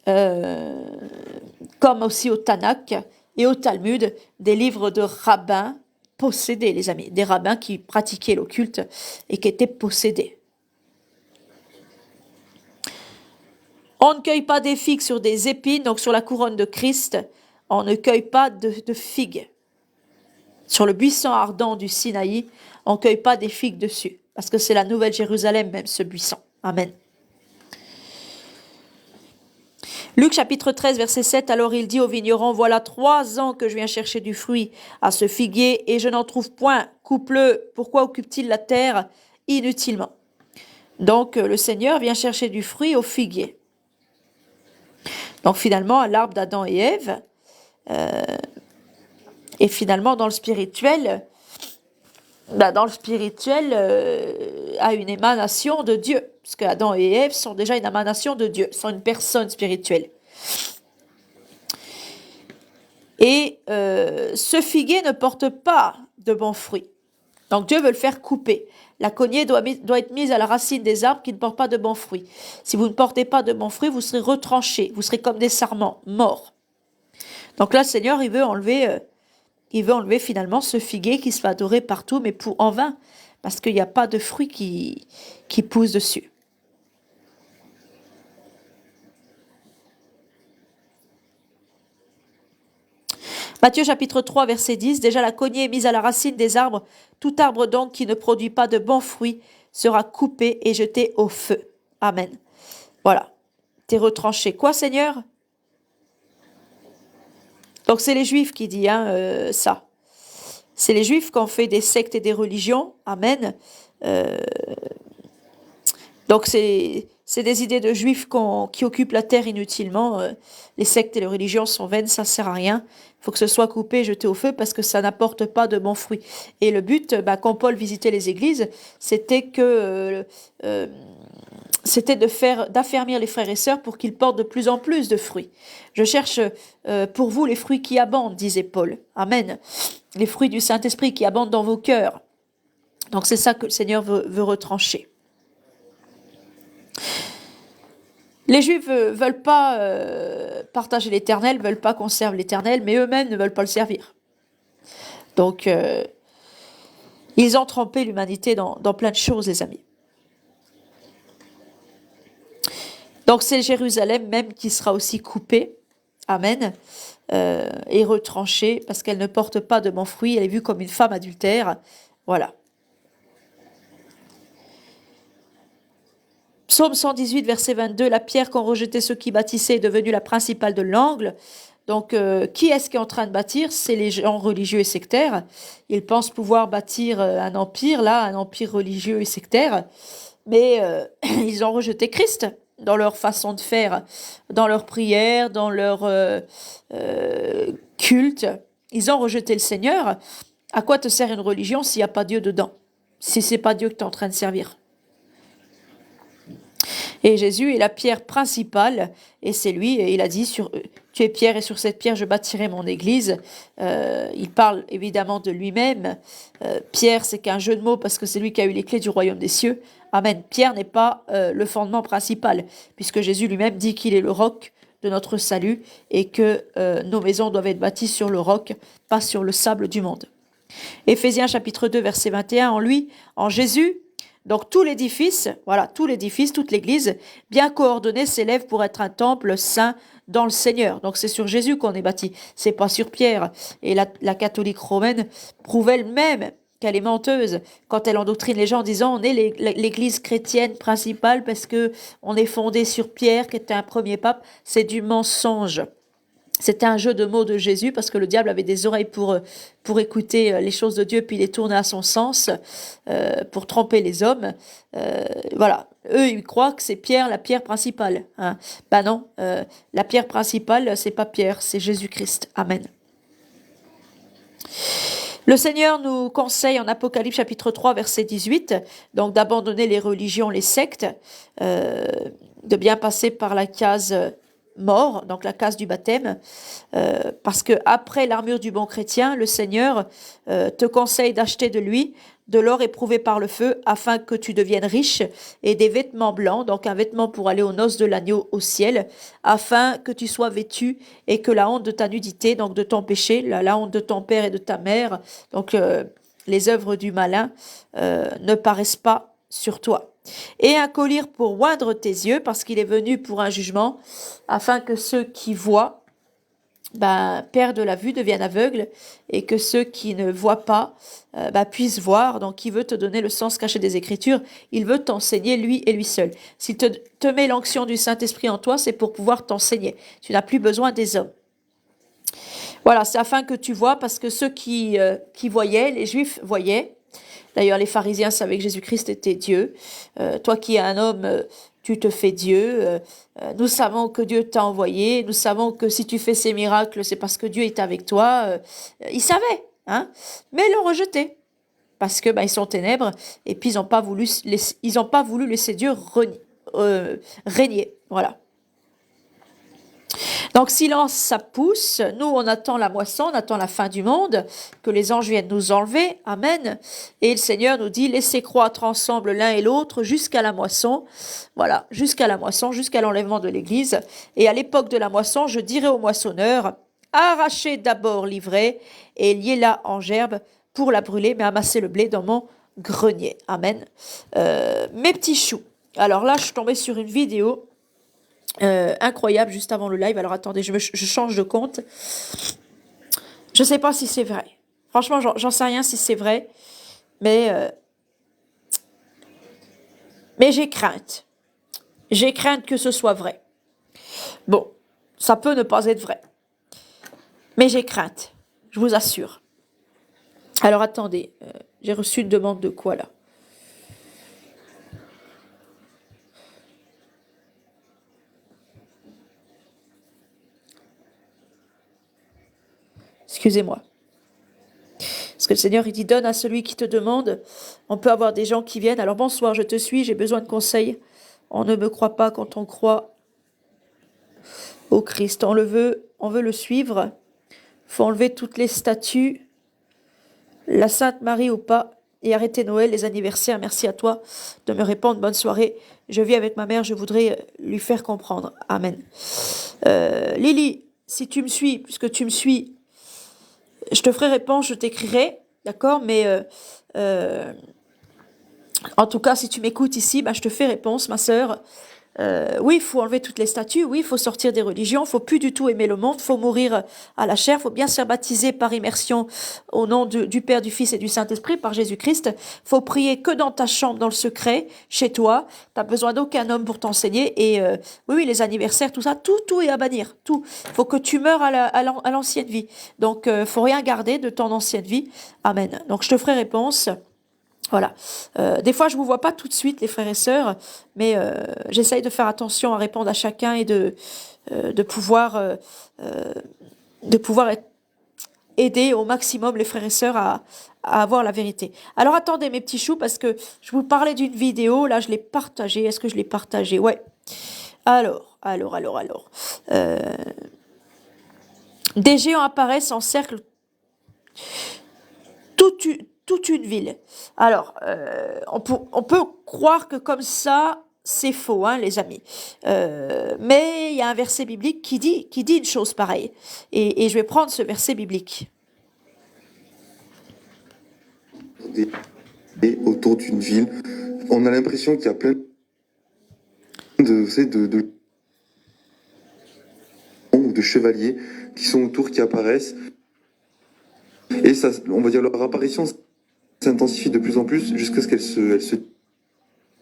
Comme aussi au Tanakh et au Talmud, des livres de rabbins possédés, les amis. Des rabbins qui pratiquaient l'occulte et qui étaient possédés. On ne cueille pas des figues sur des épines, donc sur la couronne de Christ, on ne cueille pas de figues. Sur le buisson ardent du Sinaï, on ne cueille pas des figues dessus, parce que c'est la nouvelle Jérusalem même, ce buisson. Amen. Luc chapitre 13, verset 7, alors il dit aux vignerons, voilà 3 ans que je viens chercher du fruit à ce figuier et je n'en trouve point. Coupe-le, pourquoi occupe-t-il la terre inutilement? Donc le Seigneur vient chercher du fruit au figuier. Donc finalement, à l'arbre d'Adam et Ève, et finalement dans le spirituel, a une émanation de Dieu. Parce que Adam et Ève sont déjà une émanation de Dieu, sont une personne spirituelle. Et ce figuier ne porte pas de bons fruits. Donc Dieu veut le faire couper. La cognée doit être mise à la racine des arbres qui ne portent pas de bons fruits. Si vous ne portez pas de bons fruits, vous serez retranchés. Vous serez comme des sarments, morts. Donc là, le Seigneur, il veut enlever finalement ce figuier qui se fait adorer partout, mais en vain, parce qu'il n'y a pas de fruits qui poussent dessus. Matthieu chapitre 3, verset 10, déjà la cognée est mise à la racine des arbres. Tout arbre donc qui ne produit pas de bons fruits sera coupé et jeté au feu. Amen. Voilà. T'es retranché. Quoi, Seigneur? Donc c'est les Juifs qui disent ça. C'est les Juifs qui ont fait des sectes et des religions. Amen. Donc c'est des idées de Juifs qui occupent la terre inutilement. Les sectes et les religions sont vaines, ça ne sert à rien. Il faut que ce soit coupé, jeté au feu, parce que ça n'apporte pas de bons fruits. Et le but, quand Paul visitait les églises, c'était d'affermir les frères et sœurs pour qu'ils portent de plus en plus de fruits. Je cherche pour vous les fruits qui abondent, disait Paul. Amen. Les fruits du Saint-Esprit qui abondent dans vos cœurs. Donc c'est ça que le Seigneur veut retrancher. Les Juifs veulent pas partager l'Éternel, veulent pas qu'on serve l'Éternel, mais eux-mêmes ne veulent pas le servir. Donc, ils ont trempé l'humanité dans plein de choses, les amis. Donc, c'est Jérusalem même qui sera aussi coupée, amen, et retranchée, parce qu'elle ne porte pas de bons fruits, elle est vue comme une femme adultère, voilà. Psaume 118, verset 22, la pierre qu'ont rejeté ceux qui bâtissaient est devenue la principale de l'angle. Donc, qui est-ce qui est en train de bâtir? C'est les gens religieux et sectaires. Ils pensent pouvoir bâtir un empire religieux et sectaire. Mais ils ont rejeté Christ dans leur façon de faire, dans leur prière, dans leur culte. Ils ont rejeté le Seigneur. À quoi te sert une religion s'il n'y a pas Dieu dedans? Si c'est pas Dieu que tu es en train de servir? Et Jésus est la pierre principale, et c'est lui, et il a dit, tu es pierre, et sur cette pierre je bâtirai mon église. Il parle évidemment de lui-même. Pierre, c'est qu'un jeu de mots, parce que c'est lui qui a eu les clés du royaume des cieux. Amen. Pierre n'est pas le fondement principal, puisque Jésus lui-même dit qu'il est le roc de notre salut, et que nos maisons doivent être bâties sur le roc, pas sur le sable du monde. Éphésiens chapitre 2, verset 21, en lui, en Jésus, Donc tout l'édifice, voilà, tout l'édifice, toute l'église, bien coordonnée, s'élève pour être un temple saint dans le Seigneur. Donc c'est sur Jésus qu'on est bâti, c'est pas sur Pierre. Et la catholique romaine prouve elle-même qu'elle est menteuse quand elle endoctrine les gens en disant on est l'église chrétienne principale parce que on est fondé sur Pierre qui était un premier pape. C'est du mensonge. C'était un jeu de mots de Jésus parce que le diable avait des oreilles pour écouter les choses de Dieu puis les tourner à son sens pour tromper les hommes. Voilà, eux ils croient que c'est Pierre, la pierre principale. Hein. Ben non, la pierre principale c'est pas Pierre, c'est Jésus-Christ. Amen. Le Seigneur nous conseille en Apocalypse chapitre 3 verset 18 donc d'abandonner les religions, les sectes, de bien passer par la case mort, donc la case du baptême, parce que après l'armure du bon chrétien, le Seigneur te conseille d'acheter de lui de l'or éprouvé par le feu afin que tu deviennes riche et des vêtements blancs, donc un vêtement pour aller aux noces de l'agneau au ciel, afin que tu sois vêtu et que la honte de ta nudité, donc de ton péché, la honte de ton père et de ta mère, donc les œuvres du malin ne paraissent pas sur toi. Et un collier pour oindre tes yeux parce qu'il est venu pour un jugement afin que ceux qui voient perdent la vue, deviennent aveugles et que ceux qui ne voient pas puissent voir. Donc il veut te donner le sens caché des Écritures, il veut t'enseigner lui et lui seul. S'il te met l'onction du Saint-Esprit en toi, c'est pour pouvoir t'enseigner. Tu n'as plus besoin des hommes. Voilà, c'est afin que tu vois, parce que ceux qui voyaient, les Juifs voyaient. D'ailleurs, les pharisiens savaient que Jésus-Christ était Dieu. Toi qui es un homme, tu te fais Dieu. Nous savons que Dieu t'a envoyé. Nous savons que si tu fais ces miracles, c'est parce que Dieu est avec toi. Ils savaient, hein, mais ils l'ont rejeté parce que ils sont ténèbres et puis ils n'ont pas voulu laisser Dieu régner. Voilà. Donc silence, ça pousse. Nous, on attend la moisson, on attend la fin du monde, que les anges viennent nous enlever. Amen. Et le Seigneur nous dit, laissez croître ensemble l'un et l'autre jusqu'à la moisson. Voilà, jusqu'à la moisson, jusqu'à l'enlèvement de l'Église. Et à l'époque de la moisson, je dirai aux moissonneurs, arrachez d'abord l'ivraie et liez-la en gerbe pour la brûler, mais amassez le blé dans mon grenier. Amen. Mes petits choux. Alors là, je suis tombée sur une vidéo incroyable juste avant le live. Alors attendez, je change de compte. Je sais pas si c'est vrai. Franchement, j'en sais rien si c'est vrai, mais j'ai crainte. J'ai crainte que ce soit vrai. Bon, ça peut ne pas être vrai, mais j'ai crainte. Je vous assure. Alors attendez, j'ai reçu une demande de quoi là? Excusez-moi. Parce que le Seigneur, il dit, donne à celui qui te demande. On peut avoir des gens qui viennent. Alors bonsoir, je te suis, j'ai besoin de conseils. On ne me croit pas quand on croit au Christ. On veut le suivre. Il faut enlever toutes les statues, la Sainte Marie ou pas, et arrêter Noël, les anniversaires. Merci à toi de me répondre. Bonne soirée. Je vis avec ma mère, je voudrais lui faire comprendre. Amen. Lily, si tu me suis, puisque tu me suis, je te ferai réponse, je t'écrirai, d'accord, mais en tout cas, si tu m'écoutes ici, je te fais réponse, ma sœur. Oui, il faut enlever toutes les statues, oui, il faut sortir des religions, il faut plus du tout aimer le monde, il faut mourir à la chair, il faut bien se faire baptiser par immersion au nom du Père, du Fils et du Saint-Esprit, par Jésus-Christ. Il faut prier que dans ta chambre, dans le secret, chez toi. Tu n'as besoin d'aucun homme pour t'enseigner. Et oui, les anniversaires, tout ça, tout est à bannir, tout. Il faut que tu meurs à l'ancienne vie. Donc, faut rien garder de ton ancienne vie. Amen. Donc, je te ferai réponse. Voilà. Des fois, je vous vois pas tout de suite, les frères et sœurs, mais j'essaye de faire attention à répondre à chacun et de pouvoir aider au maximum les frères et sœurs à avoir la vérité. Alors attendez mes petits choux, parce que je vous parlais d'une vidéo, là je l'ai partagée. Est-ce que je l'ai partagée? Ouais. Alors. Des géants apparaissent en cercle toute une ville. Alors, on peut croire que comme ça, c'est faux, hein, les amis. Mais il y a un verset biblique qui dit une chose pareille. Et je vais prendre ce verset biblique. Et autour d'une ville, on a l'impression qu'il y a plein de chevaliers qui sont autour, qui apparaissent. Et ça, on va dire, leur apparition s'intensifie de plus en plus jusqu'à ce elle se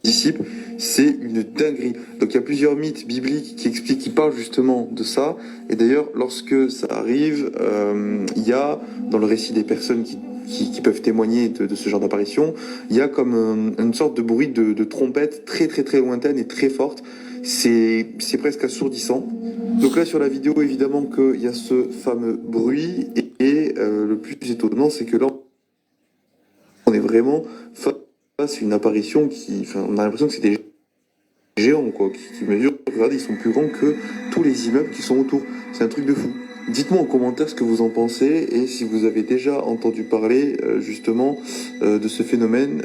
dissipe. C'est une dinguerie. Donc il y a plusieurs mythes bibliques qui parlent justement de ça. Et d'ailleurs, lorsque ça arrive, il y a, dans le récit des personnes qui peuvent témoigner de ce genre d'apparition, il y a comme une sorte de bruit de trompette très très très lointaine et très forte. C'est presque assourdissant. Donc là sur la vidéo, évidemment qu'il y a ce fameux bruit et le plus étonnant, c'est que là on est vraiment face à une apparition on a l'impression que c'est des géants quoi, qui mesurent, regardez, ils sont plus grands que tous les immeubles qui sont autour. C'est un truc de fou. Dites-moi en commentaire ce que vous en pensez et si vous avez déjà entendu parler justement de ce phénomène,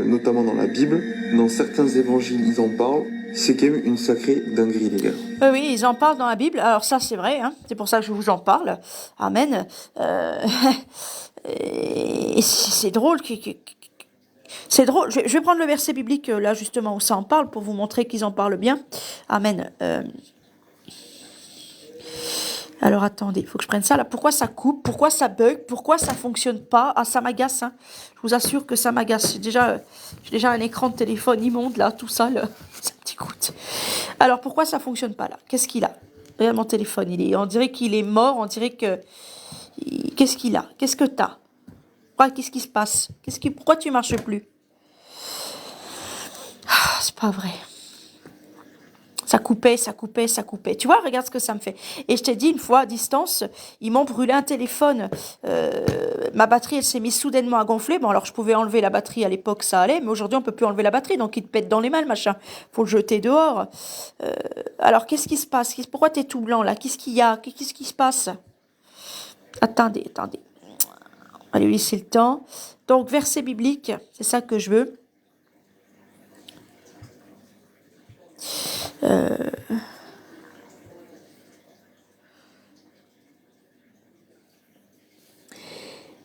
notamment dans la Bible. Dans certains évangiles, ils en parlent. C'est quand même une sacrée dinguerie, les gars. Oui, ils en parlent dans la Bible. Alors ça, c'est vrai. Hein. C'est pour ça que je vous en parle. Amen. Et c'est drôle. C'est drôle. Je vais prendre le verset biblique là justement où ça en parle pour vous montrer qu'ils en parlent bien. Amen. Alors attendez, il faut que je prenne ça là. Pourquoi ça coupe? Pourquoi ça bug? Pourquoi ça fonctionne pas? Ah, ça m'agace. Hein. Je vous assure que ça m'agace. J'ai déjà un écran de téléphone immonde là, tout ça. Là. Ça me dégoûte. Alors pourquoi ça fonctionne pas là? Qu'est-ce qu'il a? Regarde mon téléphone. On dirait qu'il est mort. On dirait que. Qu'est-ce qu'il a? Qu'est-ce que t'as? Qu'est-ce qui se passe? Pourquoi tu marches plus? Ah, c'est pas vrai. Ça coupait. Tu vois, regarde ce que ça me fait. Et je t'ai dit, une fois, à distance, ils m'ont brûlé un téléphone. Ma batterie, elle s'est mise soudainement à gonfler. Bon, alors, je pouvais enlever la batterie à l'époque, ça allait. Mais aujourd'hui, on peut plus enlever la batterie. Donc, il te pète dans les mains, le machin. Faut le jeter dehors. Alors, qu'est-ce qui se passe? Pourquoi t'es tout blanc, là? Qu'est-ce qu'il y a? Qu'est-ce qui se passe? Attendez. Allez, laisser le temps. Donc, verset biblique, c'est ça que je veux.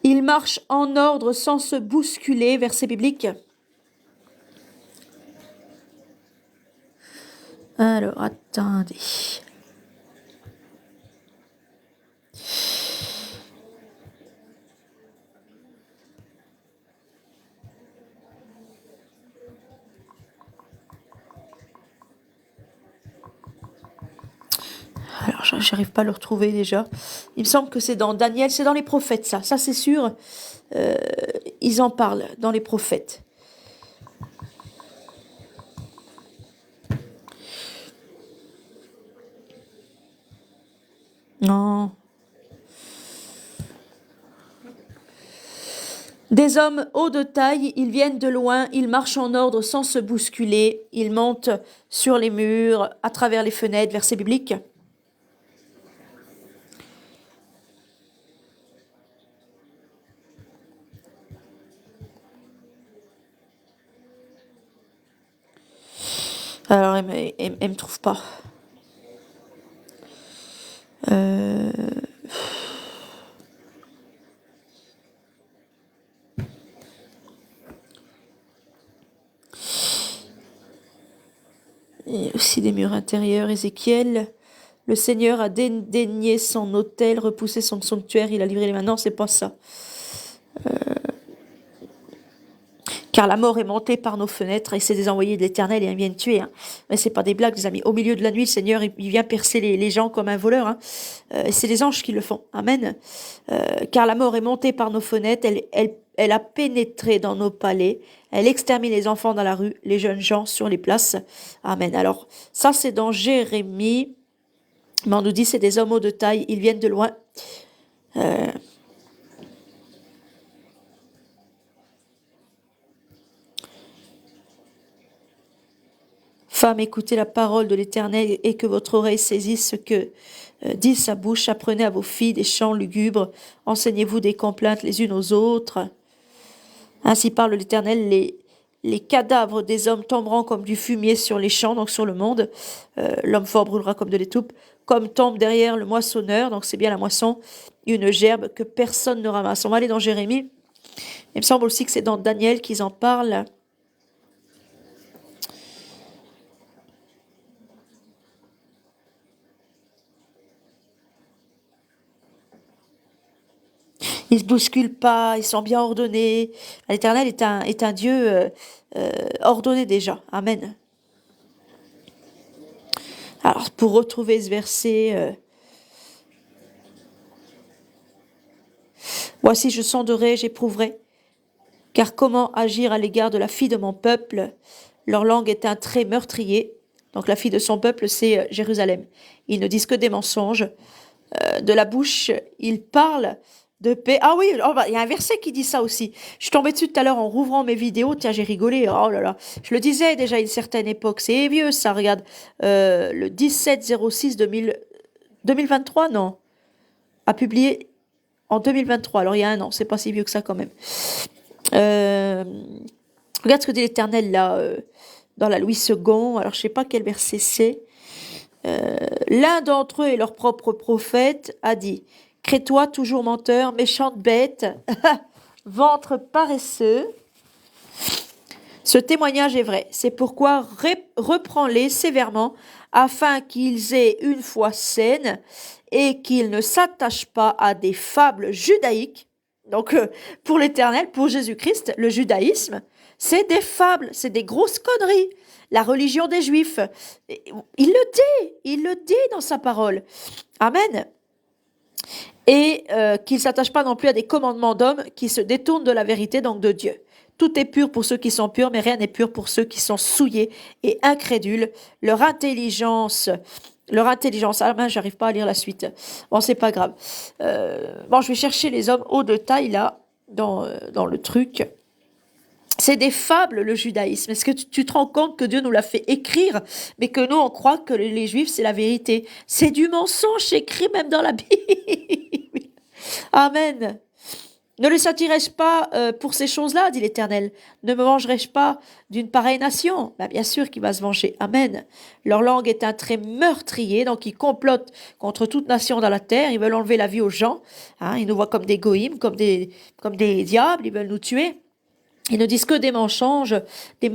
Il marche en ordre sans se bousculer, verset biblique. Alors, attendez. Alors, j'arrive pas à le retrouver déjà. Il me semble que c'est dans Daniel, c'est dans les prophètes, ça c'est sûr. Ils en parlent dans les prophètes. Non. Des hommes hauts de taille, ils viennent de loin, ils marchent en ordre sans se bousculer, ils montent sur les murs, à travers les fenêtres, verset biblique. Alors, elle me trouve pas. Et aussi des murs intérieurs, Ézéchiel. Le Seigneur a dédaigné son autel, repoussé son sanctuaire, il a livré les mains. Non, c'est pas ça. Car la mort est montée par nos fenêtres et c'est des envoyés de l'Éternel et ils viennent tuer. Hein. Mais c'est pas des blagues, les amis. Au milieu de la nuit, le Seigneur, il vient percer les gens comme un voleur. Hein. Et c'est les anges qui le font. Amen. Car la mort est montée par nos fenêtres, elle a pénétré dans nos palais, elle extermine les enfants dans la rue, les jeunes gens sur les places. Amen. Alors, ça c'est dans Jérémie. Mais on nous dit c'est des hommes hauts de taille, ils viennent de loin. Femme, écoutez la parole de l'Éternel et que votre oreille saisisse ce que dit sa bouche. Apprenez à vos filles des chants lugubres, enseignez-vous des complaintes les unes aux autres. Ainsi parle l'Éternel, les cadavres des hommes tomberont comme du fumier sur les champs, donc sur le monde. L'homme fort brûlera comme de l'étoupe, comme tombe derrière le moissonneur, donc c'est bien la moisson, une gerbe que personne ne ramasse. On va aller dans Jérémie. Il me semble aussi que c'est dans Daniel qu'ils en parlent. Ils ne se bousculent pas, ils sont bien ordonnés. L'Éternel est un Dieu ordonné déjà. Amen. Alors, pour retrouver ce verset, voici, je sonderai, j'éprouverai. Car comment agir à l'égard de la fille de mon peuple? Leur langue est un trait meurtrier. Donc la fille de son peuple, c'est Jérusalem. Ils ne disent que des mensonges. De la bouche, ils parlent de paix. Ah oui, oh bah, il y a un verset qui dit ça aussi. Je suis tombée dessus tout à l'heure en rouvrant mes vidéos. Tiens, j'ai rigolé. Oh là là. Je le disais déjà à une certaine époque. C'est vieux ça, regarde. Le 17-06-2023, non. A publié en 2023. Alors il y a un an. C'est pas si vieux que ça quand même. Regarde ce que dit l'Éternel là, dans la Louis II. Alors je sais pas quel verset c'est. L'un d'entre eux et leur propre prophète a dit: Crétois toujours menteur, méchante bête, ventre paresseux. Ce témoignage est vrai. C'est pourquoi reprends-les sévèrement, afin qu'ils aient une foi saine et qu'ils ne s'attachent pas à des fables judaïques. Donc, pour l'Éternel, pour Jésus-Christ, le judaïsme, c'est des fables, c'est des grosses conneries. La religion des Juifs, il le dit dans sa parole. Amen. Et qu'il ne s'attache pas non plus à des commandements d'hommes qui se détournent de la vérité, donc de Dieu. Tout est pur pour ceux qui sont purs, mais rien n'est pur pour ceux qui sont souillés et incrédules. Leur intelligence, ah mince, j'arrive pas à lire la suite. Bon, c'est pas grave. Bon, je vais chercher les hommes haut de taille, là, dans le truc. C'est des fables, le judaïsme. Est-ce que tu te rends compte que Dieu nous l'a fait écrire, mais que nous, on croit que les Juifs, c'est la vérité? C'est du mensonge écrit même dans la Bible. Amen. Ne les satirai-je pas pour ces choses-là, dit l'Éternel? Ne me vengerai-je pas d'une pareille nation? Ben, bien sûr qu'il va se venger. Amen. Leur langue est un trait meurtrier, donc ils complotent contre toute nation dans la terre. Ils veulent enlever la vie aux gens. Hein, ils nous voient comme des goïms, comme des diables. Ils veulent nous tuer. Ils ne disent que des mensonges. De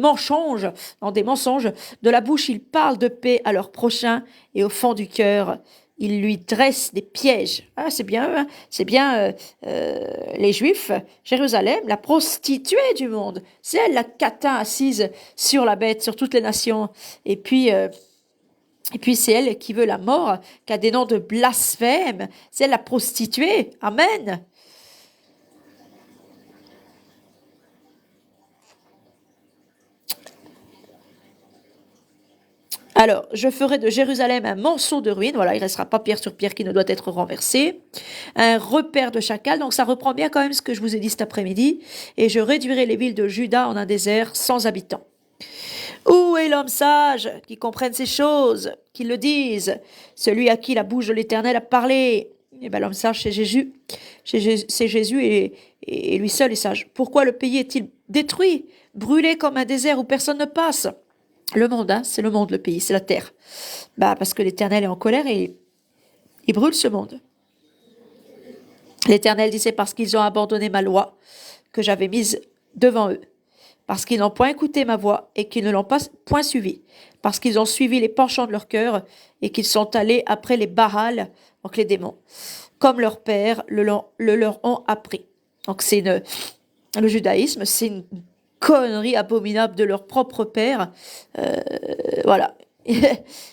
la bouche, ils parlent de paix à leur prochain, et au fond du cœur, ils lui dressent des pièges. Ah, c'est bien les Juifs, Jérusalem, la prostituée du monde. C'est elle, la catin assise sur la bête, sur toutes les nations. Et puis c'est elle qui veut la mort, qui a des noms de blasphème. C'est elle, la prostituée. Amen. Alors, je ferai de Jérusalem un monceau de ruines. Voilà, il ne restera pas pierre sur pierre qui ne doit être renversé. Un repère de chacal. Donc, ça reprend bien quand même ce que je vous ai dit cet après-midi. Et je réduirai les villes de Juda en un désert sans habitants. Où est l'homme sage qui comprenne ces choses, qui le dise? Celui à qui la bouche de l'Éternel a parlé. Eh bien, l'homme sage, c'est Jésus. C'est Jésus et lui seul est sage. Pourquoi le pays est-il détruit, brûlé comme un désert où personne ne passe? Le monde, hein, c'est le monde, le pays, c'est la terre. Bah, parce que l'Éternel est en colère et il brûle ce monde. L'Éternel dit: c'est parce qu'ils ont abandonné ma loi que j'avais mise devant eux. Parce qu'ils n'ont point écouté ma voix et qu'ils ne l'ont point suivi. Parce qu'ils ont suivi les penchants de leur cœur et qu'ils sont allés après les Baals, donc les démons, comme leurs pères le leur ont appris. Donc le judaïsme, c'est une connerie abominable de leur propre père. Voilà.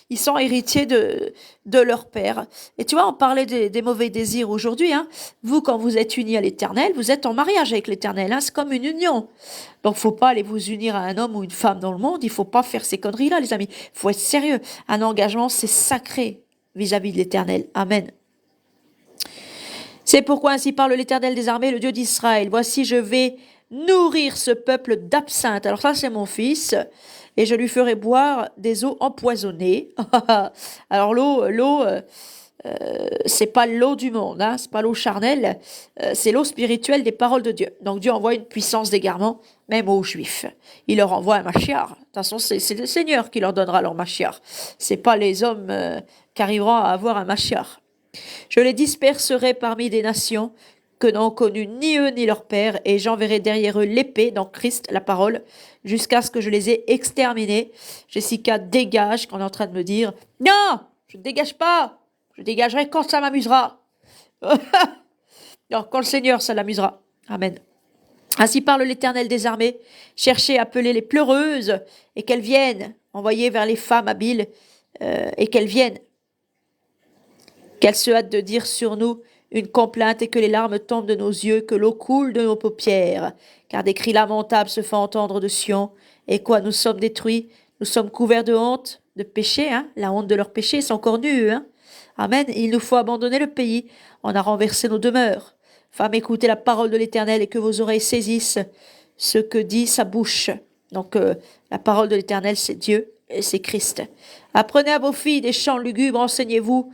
Ils sont héritiers de leur père. Et tu vois, on parlait des mauvais désirs aujourd'hui. Hein. Vous, quand vous êtes unis à l'Éternel, vous êtes en mariage avec l'Éternel. Hein. C'est comme une union. Donc, faut pas aller vous unir à un homme ou une femme dans le monde. Il faut pas faire ces conneries-là, les amis. Il faut être sérieux. Un engagement, c'est sacré vis-à-vis de l'Éternel. Amen. C'est pourquoi ainsi parle l'Éternel des armées, le Dieu d'Israël. Voici, je vais nourrir ce peuple d'absinthe. Alors ça, c'est mon fils. Et je lui ferai boire des eaux empoisonnées. Alors l'eau, c'est pas l'eau du monde, hein, c'est pas l'eau charnelle, c'est l'eau spirituelle des paroles de Dieu. Donc Dieu envoie une puissance d'égarement, même aux Juifs. Il leur envoie un Mashiach. De toute façon, c'est le Seigneur qui leur donnera leur Mashiach. C'est pas les hommes qui arriveront à avoir un Mashiach. Je les disperserai parmi des nations que n'ont connu ni eux ni leur père, et j'enverrai derrière eux l'épée, donc Christ, la parole, jusqu'à ce que je les ai exterminés. Jessica dégage, qu'on est en train de me dire, non, je ne dégage pas, je dégagerai quand ça m'amusera. Alors, quand le Seigneur, ça l'amusera. Amen. Ainsi parle l'Éternel des armées. Cherchez à appeler les pleureuses et qu'elles viennent. Envoyez vers les femmes habiles et qu'elles viennent. Qu'elles se hâtent de dire sur nous une complainte et que les larmes tombent de nos yeux, que l'eau coule de nos paupières. Car des cris lamentables se font entendre de Sion. Et quoi, nous sommes détruits, nous sommes couverts de honte, de péché, hein, la honte de leur péché, ils sont encore nus, hein. Amen. Il nous faut abandonner le pays. On a renversé nos demeures. Femmes, écoutez la parole de l'Éternel et que vos oreilles saisissent ce que dit sa bouche. Donc, la parole de l'Éternel, c'est Dieu et c'est Christ. Apprenez à vos filles des chants lugubres, enseignez-vous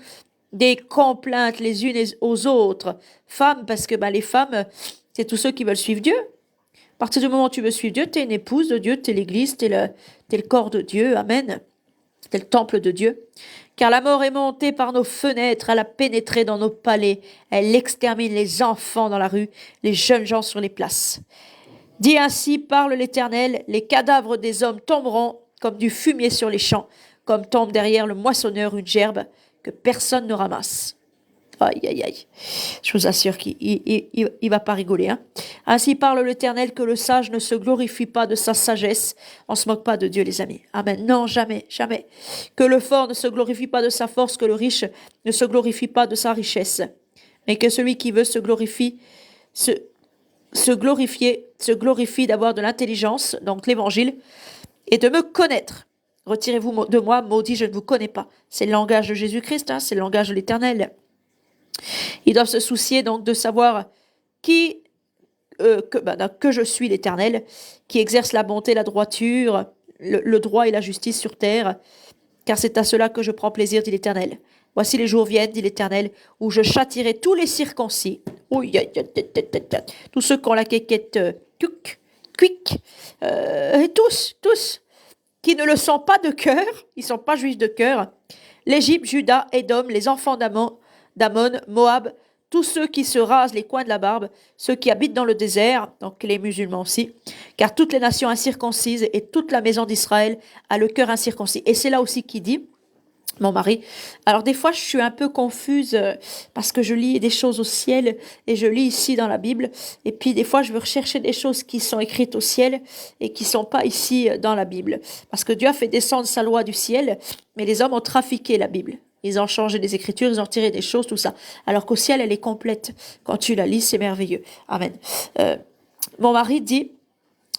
des complaintes les unes aux autres. Femmes, parce que les femmes, c'est tous ceux qui veulent suivre Dieu. À partir du moment où tu veux suivre Dieu, tu es une épouse de Dieu, tu es l'église, tu es le corps de Dieu. Amen. Tu es le temple de Dieu. Car la mort est montée par nos fenêtres, elle a pénétré dans nos palais, elle extermine les enfants dans la rue, les jeunes gens sur les places. Dis ainsi, parle l'Éternel, les cadavres des hommes tomberont comme du fumier sur les champs, comme tombe derrière le moissonneur une gerbe que personne ne ramasse. Aïe, aïe, aïe. Je vous assure qu'il il va pas rigoler. Hein. Ainsi parle l'Éternel, que le sage ne se glorifie pas de sa sagesse. On se moque pas de Dieu, les amis. Amen. Non, jamais, jamais. Que le fort ne se glorifie pas de sa force, que le riche ne se glorifie pas de sa richesse. Mais que celui qui veut se glorifie d'avoir de l'intelligence, donc l'évangile, et de me connaître. Retirez-vous de moi, maudit, je ne vous connais pas. C'est le langage de Jésus-Christ, hein, c'est le langage de l'Éternel. Ils doivent se soucier donc de savoir que je suis l'Éternel, qui exerce la bonté, la droiture, le droit et la justice sur terre, car c'est à cela que je prends plaisir, dit l'Éternel. Voici les jours viennent, dit l'Éternel, où je châtierai tous les circoncis, tous ceux qui ont la quéquette tous, qui ne le sont pas de cœur, ils ne sont pas juifs de cœur, l'Égypte, Juda, Édom, les enfants d'Amon, Moab, tous ceux qui se rasent les coins de la barbe, ceux qui habitent dans le désert, donc les musulmans aussi, car toutes les nations incirconcises et toute la maison d'Israël a le cœur incirconcis. Et c'est là aussi qu'il dit, mon mari, alors des fois je suis un peu confuse parce que je lis des choses au ciel et je lis ici dans la Bible, et puis des fois je veux rechercher des choses qui sont écrites au ciel et qui sont pas ici dans la Bible, parce que Dieu a fait descendre sa loi du ciel, mais les hommes ont trafiqué la Bible. Ils ont changé des écritures, ils ont tiré des choses, tout ça. Alors qu'au ciel, elle est complète. Quand tu la lis, c'est merveilleux. Amen. Mon mari dit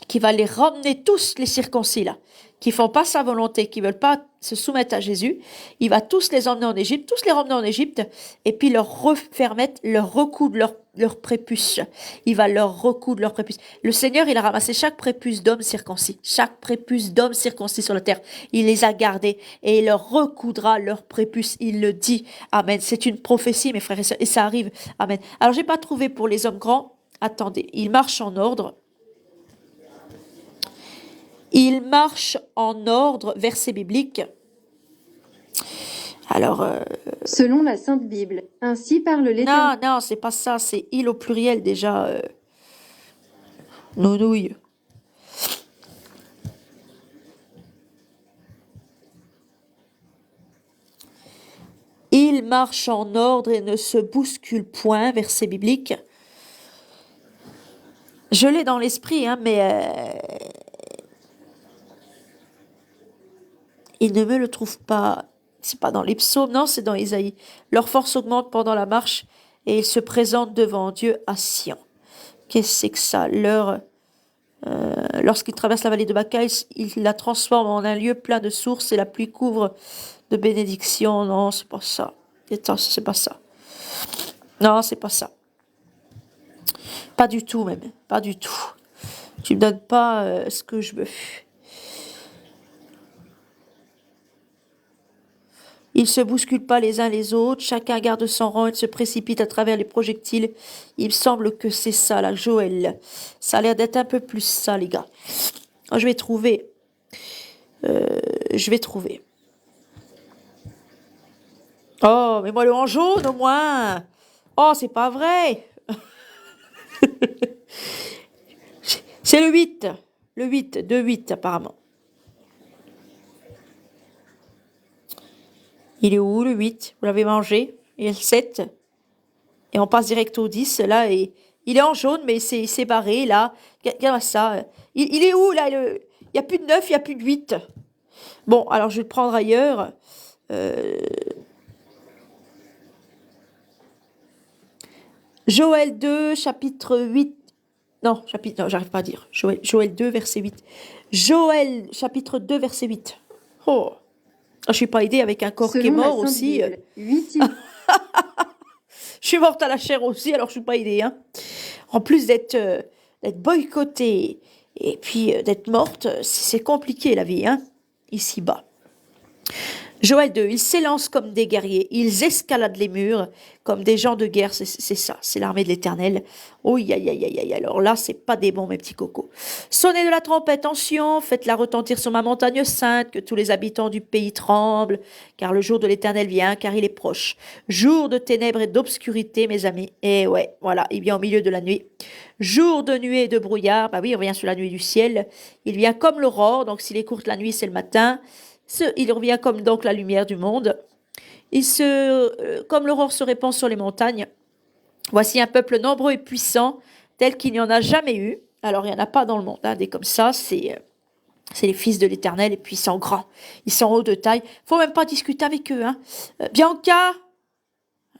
qu'il va les ramener tous, les circoncis là, qui font pas sa volonté, qui veulent pas se soumettre à Jésus. Il va tous les emmener en Égypte, tous les ramener en Égypte, et puis leur refaire mettre, leur recoudre leur prépuce. Il va leur recoudre leur prépuce. Le Seigneur, il a ramassé chaque prépuce d'homme circoncis, chaque prépuce d'homme circoncis sur la terre. Il les a gardés et il leur recoudra leur prépuce. Il le dit. Amen. C'est une prophétie, mes frères et sœurs, et ça arrive. Amen. Alors, j'ai pas trouvé pour les hommes grands. Attendez, ils marchent en ordre. Il marche en ordre, verset biblique. Alors, selon la Sainte Bible, ainsi parle l'Éternel. non, c'est pas ça, c'est il au pluriel déjà. Nounouille. Il marche en ordre et ne se bouscule point, verset biblique. Je l'ai dans l'esprit, hein, mais il ne me le trouve pas. C'est pas dans les psaumes, non, c'est dans Isaïe. Leur force augmente pendant la marche et ils se présentent devant Dieu à Sion. Qu'est-ce que c'est que ça? Lorsqu'ils traversent la vallée de Baca, ils la transforment en un lieu plein de sources et la pluie couvre de bénédictions. Non, c'est pas ça. Attends, c'est pas ça. Non, c'est pas ça. Pas du tout même, pas du tout. Tu me donnes pas ce que je veux. Ils se bousculent pas les uns les autres, chacun garde son rang, ils se précipitent à travers les projectiles. Il me semble que c'est ça, là, Joël. Ça a l'air d'être un peu plus ça, les gars. Je vais trouver. Oh, mais moi le en jaune au moins. Oh, c'est pas vrai. C'est le 8. Le 8, 2-8 apparemment. Il est où le 8? Vous l'avez mangé? Et le 7? Et on passe direct au 10, là, et il est en jaune, mais il s'est barré, là. Regarde ça. Il est où, là? Il n'y a plus de 9, il n'y a plus de 8. Bon, alors je vais le prendre ailleurs. Joël 2, chapitre 8. Non, j'arrive pas à dire. Joël 2, verset 8. Joël, chapitre 2, verset 8. Oh, je suis pas aidée avec un corps qui est Selon la mort Sainte aussi. Bible, 8 Je suis morte à la chair aussi, alors je suis pas aidée. Hein. En plus d'être boycottée et puis d'être morte, c'est compliqué la vie, hein, ici-bas. Joël 2, ils s'élancent comme des guerriers, ils escaladent les murs comme des gens de guerre, c'est ça, c'est l'armée de l'Éternel. Oh, aïe, aïe, aïe, aïe, alors là, c'est pas des bons, mes petits cocos. Sonnez de la trompette en Sion, faites-la retentir sur ma montagne sainte, que tous les habitants du pays tremblent, car le jour de l'Éternel vient, car il est proche. Jour de ténèbres et d'obscurité, mes amis. Et ouais, voilà, il vient au milieu de la nuit. Jour de nuée et de brouillard, bah oui, il revient sur la nuit du ciel. Il vient comme l'aurore, donc s'il est courte la nuit, c'est le matin. Il revient comme donc la lumière du monde. Comme l'aurore se répand sur les montagnes, voici un peuple nombreux et puissant, tel qu'il n'y en a jamais eu. Alors, il n'y en a pas dans le monde, hein, des comme ça, c'est les fils de l'Éternel, et puis ils sont grands, ils sont hauts de taille. Faut même pas discuter avec eux. Hein. Bianca,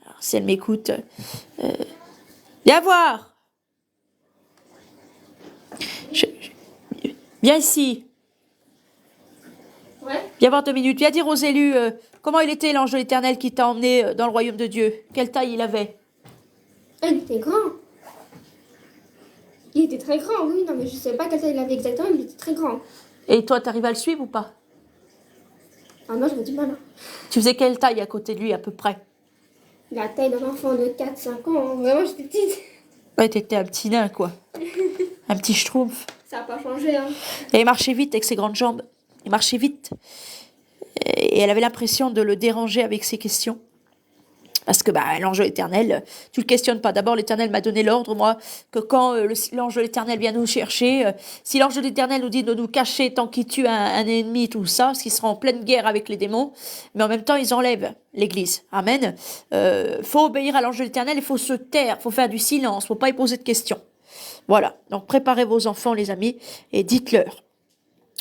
alors, si elle m'écoute, viens voir. Viens ici. Ouais. Viens voir 2 minutes. Viens dire aux élus comment il était l'ange de l'Éternel qui t'a emmené dans le royaume de Dieu. Quelle taille il avait? Ah, il était grand. Il était très grand, oui. Non, mais je sais pas quelle taille il avait exactement, mais il était très grand. Et toi, t'arrives à le suivre ou pas? Ah, moi, j'avais du mal. Hein. Tu faisais quelle taille à côté de lui à peu près? La taille d'un enfant de 4-5 ans. Hein. Vraiment, j'étais petite. Ouais, t'étais un petit nain, quoi. Un petit schtroumpf. Ça n'a pas changé. Hein. Et il marchait vite avec ses grandes jambes. Il marchait vite. Et elle avait l'impression de le déranger avec ses questions. Parce que l'ange de l'Éternel, tu le questionnes pas. D'abord, l'Éternel m'a donné l'ordre, moi, que quand l'ange de l'Éternel vient nous chercher, si l'ange de l'Éternel nous dit de nous cacher tant qu'il tue un ennemi, tout ça, parce qu'il sera en pleine guerre avec les démons, mais en même temps, ils enlèvent l'Église. Amen. Faut obéir à l'ange de l'Éternel, il faut se taire, faut faire du silence, faut pas y poser de questions. Voilà. Donc, préparez vos enfants, les amis, et dites-leur.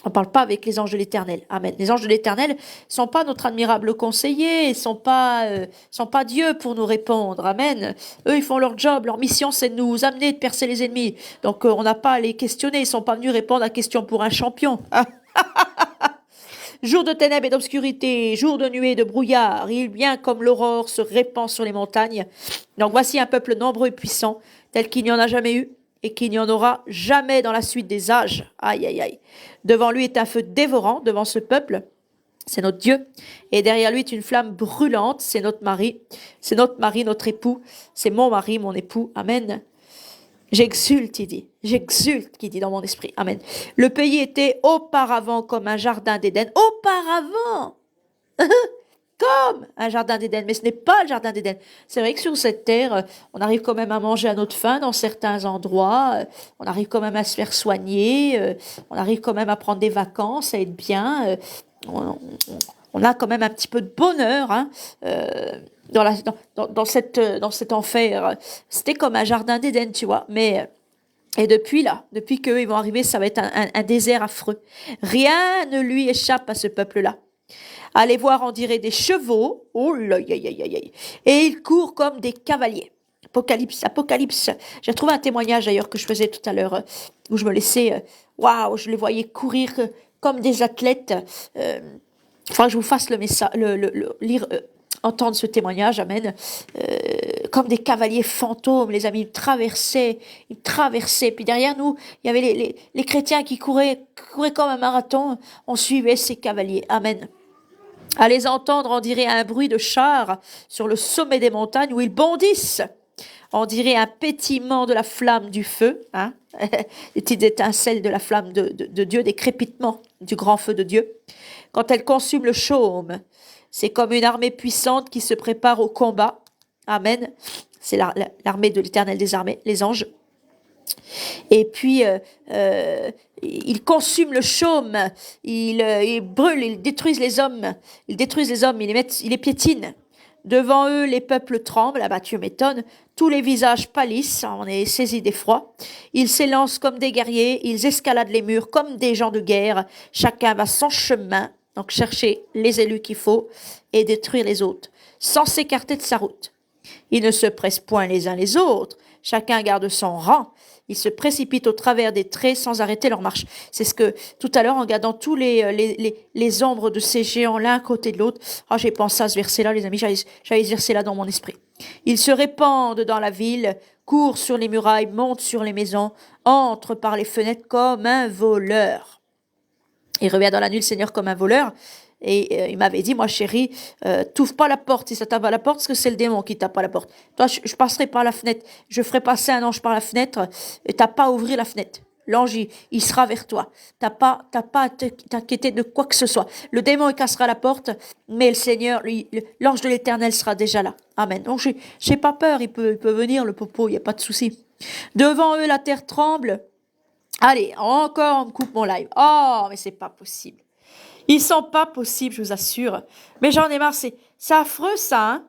On ne parle pas avec les anges de l'Éternel. Amen. Les anges de l'Éternel sont pas notre admirable conseiller, sont pas Dieu pour nous répondre. Amen. Eux, ils font leur job, leur mission, c'est de nous amener, de percer les ennemis. Donc, on n'a pas à les questionner. Ils sont pas venus répondre à question pour un champion. Jour de ténèbres et d'obscurité, jour de nuée et de brouillard, il vient comme l'aurore se répand sur les montagnes. Donc, voici un peuple nombreux et puissant, tel qu'il n'y en a jamais eu, et qu'il n'y en aura jamais dans la suite des âges. Aïe, aïe, aïe. Devant lui est un feu dévorant, devant ce peuple, c'est notre Dieu. Et derrière lui est une flamme brûlante, c'est notre mari, notre époux, c'est mon mari, mon époux. Amen. J'exulte, il dit. J'exulte, qui dit dans mon esprit. Amen. Le pays était auparavant comme un jardin d'Éden. Auparavant! Comme un jardin d'Éden, mais ce n'est pas le jardin d'Éden. C'est vrai que sur cette terre, on arrive quand même à manger à notre faim dans certains endroits, on arrive quand même à se faire soigner, on arrive quand même à prendre des vacances, à être bien, on a quand même un petit peu de bonheur hein, dans cet enfer. C'était comme un jardin d'Éden, tu vois, mais... Et depuis qu'eux ils vont arriver, ça va être un désert affreux. Rien ne lui échappe à ce peuple-là. Allez voir, on dirait des chevaux. Oh là, aïe, aïe, aïe, aïe. Et ils courent comme des cavaliers. Apocalypse. J'ai trouvé un témoignage d'ailleurs que je faisais tout à l'heure, où je me laissais, waouh, je les voyais courir comme des athlètes. Faudra que je vous fasse le message, lire, entendre ce témoignage, amen. Comme des cavaliers fantômes, les amis, ils traversaient. Puis derrière nous, il y avait les chrétiens qui couraient comme un marathon. On suivait ces cavaliers, amen. À les entendre, on dirait un bruit de chars sur le sommet des montagnes où ils bondissent. On dirait un pétillement de la flamme du feu, hein? Des petites étincelles de la flamme de Dieu, des crépitements du grand feu de Dieu. Quand elle consume le chaume, c'est comme une armée puissante qui se prépare au combat. Amen. C'est l'armée de l'Éternel des armées, les anges. Et puis, ils consument le chaume, ils brûlent, ils détruisent les hommes, ils les piétinent. Devant eux, les peuples tremblent. Ah bah, tu m'étonnes. Tous les visages pâlissent. On est saisis d'effroi. Ils s'élancent comme des guerriers. Ils escaladent les murs comme des gens de guerre. Chacun va son chemin. Donc, chercher les élus qu'il faut et détruire les autres, sans s'écarter de sa route. Ils ne se pressent point les uns les autres. Chacun garde son rang. Ils se précipitent au travers des traits sans arrêter leur marche. C'est ce que, tout à l'heure, en regardant tous les ombres de ces géants l'un à côté de l'autre, j'ai pensé à ce verset-là, les amis, j'avais ce verset-là dans mon esprit. Ils se répandent dans la ville, courent sur les murailles, montent sur les maisons, entrent par les fenêtres comme un voleur. Il revient dans la nuit le Seigneur comme un voleur. Et il m'avait dit, moi chérie, t'ouvres pas la porte si ça tape à la porte, parce que c'est le démon qui tape à la porte. Toi, je passerai par la fenêtre, je ferai passer un ange par la fenêtre, et t'as pas à ouvrir la fenêtre. L'ange, il sera vers toi. T'as pas à t'inquiéter de quoi que ce soit. Le démon, il cassera la porte, mais le Seigneur, l'ange de l'Éternel sera déjà là. Amen. Donc, j'ai pas peur, il peut venir, le popo, il y a pas de souci. Devant eux, la terre tremble. Allez, encore, on me coupe mon live. Oh, mais c'est pas possible. Ils sont pas possibles, je vous assure. Mais j'en ai marre, c'est affreux ça, hein.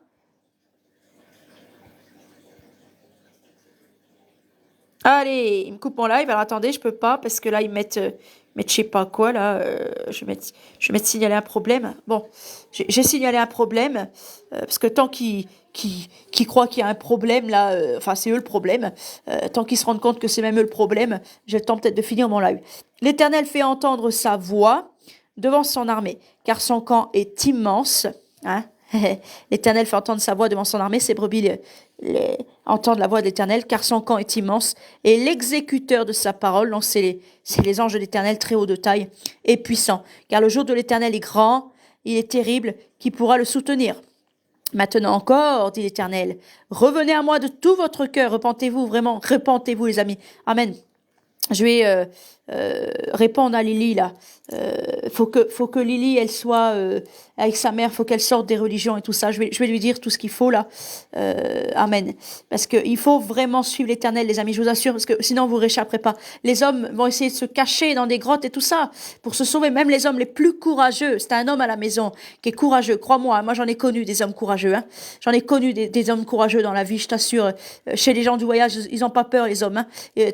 Allez, ils me coupent mon live. Alors attendez, je peux pas parce que là ils mettent je sais pas quoi là. Je vais mettre signaler un problème. Bon, j'ai signalé un problème parce que tant qu'ils croient qu'il y a un problème là, enfin c'est eux le problème. Tant qu'ils se rendent compte que c'est même eux le problème, j'ai le temps peut-être de finir mon live. L'Éternel fait entendre sa voix devant son armée, car son camp est immense. Hein. L'Éternel fait entendre sa voix devant son armée, ses brebis entendent la voix de l'Éternel, car son camp est immense, et l'exécuteur de sa parole, donc c'est les anges de l'Éternel très haut de taille, est puissant, car le jour de l'Éternel est grand, il est terrible, qui pourra le soutenir? Maintenant encore, dit l'Éternel, revenez à moi de tout votre cœur, repentez-vous vraiment, repentez-vous les amis. Amen. Je vais répondre à Lily là. Faut que Lily elle soit avec sa mère, faut qu'elle sorte des religions et tout ça. Je vais lui dire tout ce qu'il faut là. Amen. Parce que il faut vraiment suivre l'Éternel, les amis. Je vous assure, parce que sinon vous réchapperez pas. Les hommes vont essayer de se cacher dans des grottes et tout ça pour se sauver. Même les hommes les plus courageux. C'est un homme à la maison qui est courageux. Crois-moi, moi j'en ai connu des hommes courageux. Hein. J'en ai connu des hommes courageux dans la vie. Je t'assure. Chez les gens du voyage, ils ont pas peur les hommes. Hein.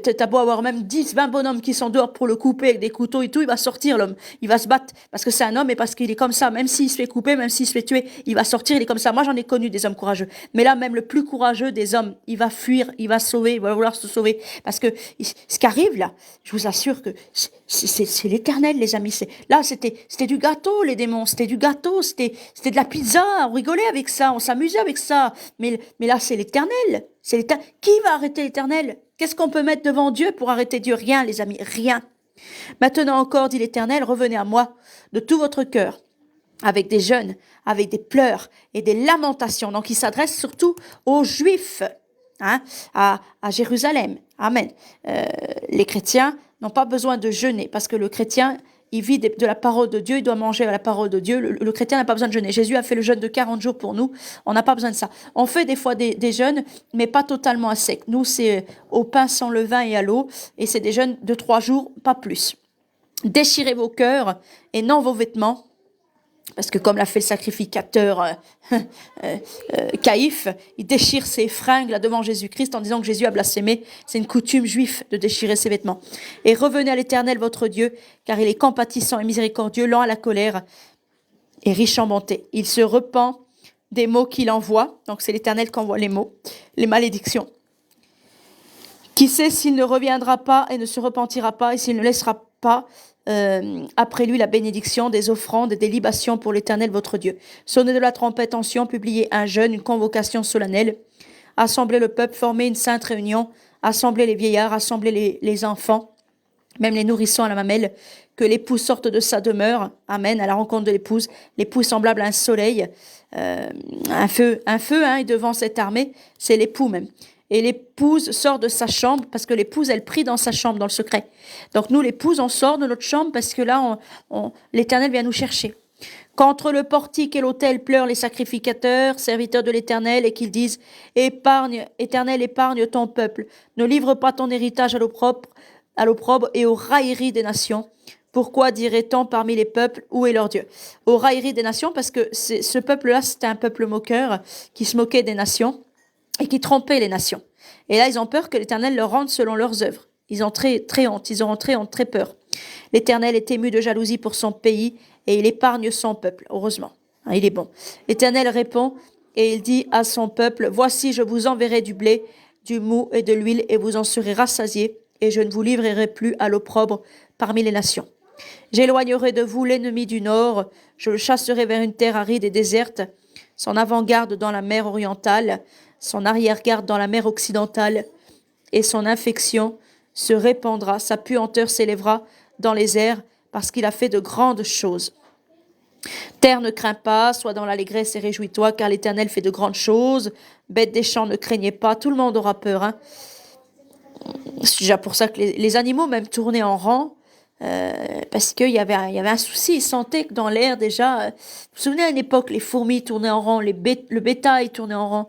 T'as beau avoir même 10, 20 bonhommes qui sont dehors pour le couper avec des couteaux et tout, il va sortir l'homme. Il va se battre parce que c'est un homme et parce qu'il est comme ça. Même s'il se fait couper, même s'il se fait tuer, il va sortir, il est comme ça. Moi, j'en ai connu des hommes courageux. Mais là, même le plus courageux des hommes, il va fuir, il va sauver, il va vouloir se sauver. Parce que ce qui arrive là, je vous assure que c'est l'Éternel, les amis. Là, c'était du gâteau, les démons. C'était du gâteau, c'était de la pizza. On rigolait avec ça, on s'amusait avec ça. Mais là, c'est l'Éternel. Qui va arrêter l'Éternel? Qu'est-ce qu'on peut mettre devant Dieu pour arrêter Dieu? Rien, les amis, rien. Maintenant encore, dit l'Éternel, revenez à moi de tout votre cœur, avec des jeûnes, avec des pleurs et des lamentations. Donc, il s'adresse surtout aux Juifs, hein, à Jérusalem. Amen. Les chrétiens n'ont pas besoin de jeûner parce que le chrétien, il vit de la parole de Dieu, il doit manger à la parole de Dieu. Le chrétien n'a pas besoin de jeûner. Jésus a fait le jeûne de 40 jours pour nous. On n'a pas besoin de ça. On fait des fois des jeûnes, mais pas totalement à sec. Nous, c'est au pain sans levain et à l'eau. Et c'est des jeûnes de 3 jours, pas plus. Déchirez vos cœurs et non vos vêtements. Parce que comme l'a fait le sacrificateur Caïphe, il déchire ses fringues là devant Jésus-Christ en disant que Jésus a blasphémé. C'est une coutume juive de déchirer ses vêtements. Et revenez à l'Éternel votre Dieu, car il est compatissant et miséricordieux, lent à la colère et riche en bonté. Il se repent des mots qu'il envoie. Donc c'est l'Éternel qui envoie les mots, les malédictions. Qui sait s'il ne reviendra pas et ne se repentira pas et s'il ne laissera pas après lui la bénédiction des offrandes et des libations pour l'Éternel votre Dieu. Sonnez de la trompette en Sion, publiez un jeûne, une convocation solennelle, assemblez le peuple, formez une sainte réunion, assemblez les vieillards, assemblez les enfants, même les nourrissons à la mamelle, que l'époux sorte de sa demeure, amen, à la rencontre de l'épouse, l'époux semblable à un soleil, un feu, hein, et devant cette armée, c'est l'époux même. Et l'épouse sort de sa chambre, parce que l'épouse, elle prie dans sa chambre, dans le secret. Donc nous, l'épouse, on sort de notre chambre, parce que là, l'Éternel vient nous chercher. Qu'entre le portique et l'autel pleurent les sacrificateurs, serviteurs de l'Éternel, et qu'ils disent, épargne, Éternel, épargne ton peuple. Ne livre pas ton héritage à l'opprobre et aux railleries des nations, Pourquoi dirait-on parmi les peuples, où est leur Dieu? Aux railleries des nations, parce que ce peuple-là, c'était un peuple moqueur, qui se moquait des nations et qui trompait les nations. Et là, ils ont peur que l'Éternel leur rende selon leurs œuvres. Ils ont très honte, ils auront très honte, très peur. L'Éternel est ému de jalousie pour son pays et il épargne son peuple, heureusement. Hein, il est bon. L'Éternel répond et il dit à son peuple, voici, je vous enverrai du blé, du mou et de l'huile et vous en serez rassasiés et je ne vous livrerai plus à l'opprobre parmi les nations. J'éloignerai de vous l'ennemi du nord, je le chasserai vers une terre aride et déserte, son avant-garde dans la mer orientale, son arrière-garde dans la mer occidentale, et son infection se répandra, sa puanteur s'élèvera dans les airs, parce qu'il a fait de grandes choses. Terre, ne crains pas, sois dans l'allégresse et réjouis-toi, car l'Éternel fait de grandes choses. Bêtes des champs, ne craignez pas, tout le monde aura peur. Hein. C'est déjà pour ça que les animaux même tournaient en rang, parce qu'il y avait un souci, ils sentaient que dans l'air déjà, vous vous souvenez à une époque, les fourmis tournaient en rang, le bétail tournait en rang.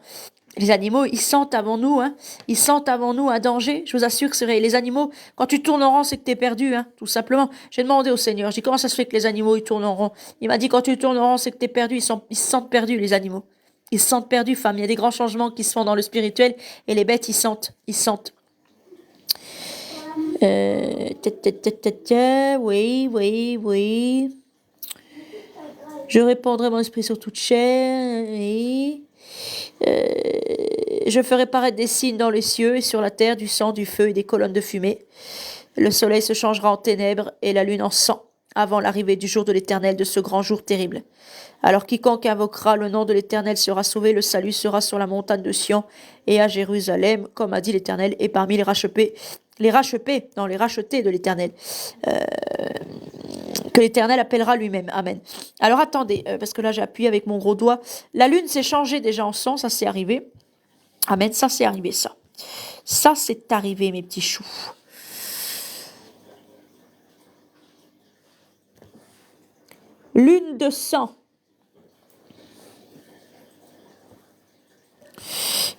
Les animaux, ils sentent avant nous, hein. Ils sentent avant nous un danger. Je vous assure que c'est vrai. Les animaux, quand tu tournes en rond, c'est que t'es perdu, hein, tout simplement. J'ai demandé au Seigneur, j'ai dit, comment ça se fait que les animaux, ils tournent en rond? Il m'a dit, quand tu tournes en rond, c'est que t'es perdu. Ils se sentent perdus, les animaux. Ils se sentent perdus, femme. Il y a des grands changements qui se font dans le spirituel et les bêtes, ils sentent. Oui. Je répandrai mon esprit sur toute chair, oui. Je ferai paraître des signes dans les cieux et sur la terre, du sang, du feu et des colonnes de fumée. Le soleil se changera en ténèbres et la lune en sang, avant l'arrivée du jour de l'Éternel, de ce grand jour terrible. Alors quiconque invoquera le nom de l'Éternel sera sauvé, le salut sera sur la montagne de Sion et à Jérusalem, comme a dit l'Éternel, et parmi les rachetés de l'Éternel, que l'Éternel appellera lui-même. Amen. Alors attendez, parce que là j'ai appuyé avec mon gros doigt. La lune s'est changée déjà en sang, ça c'est arrivé. Amen, ça c'est arrivé, ça. Ça c'est arrivé, mes petits choux. Lune de sang.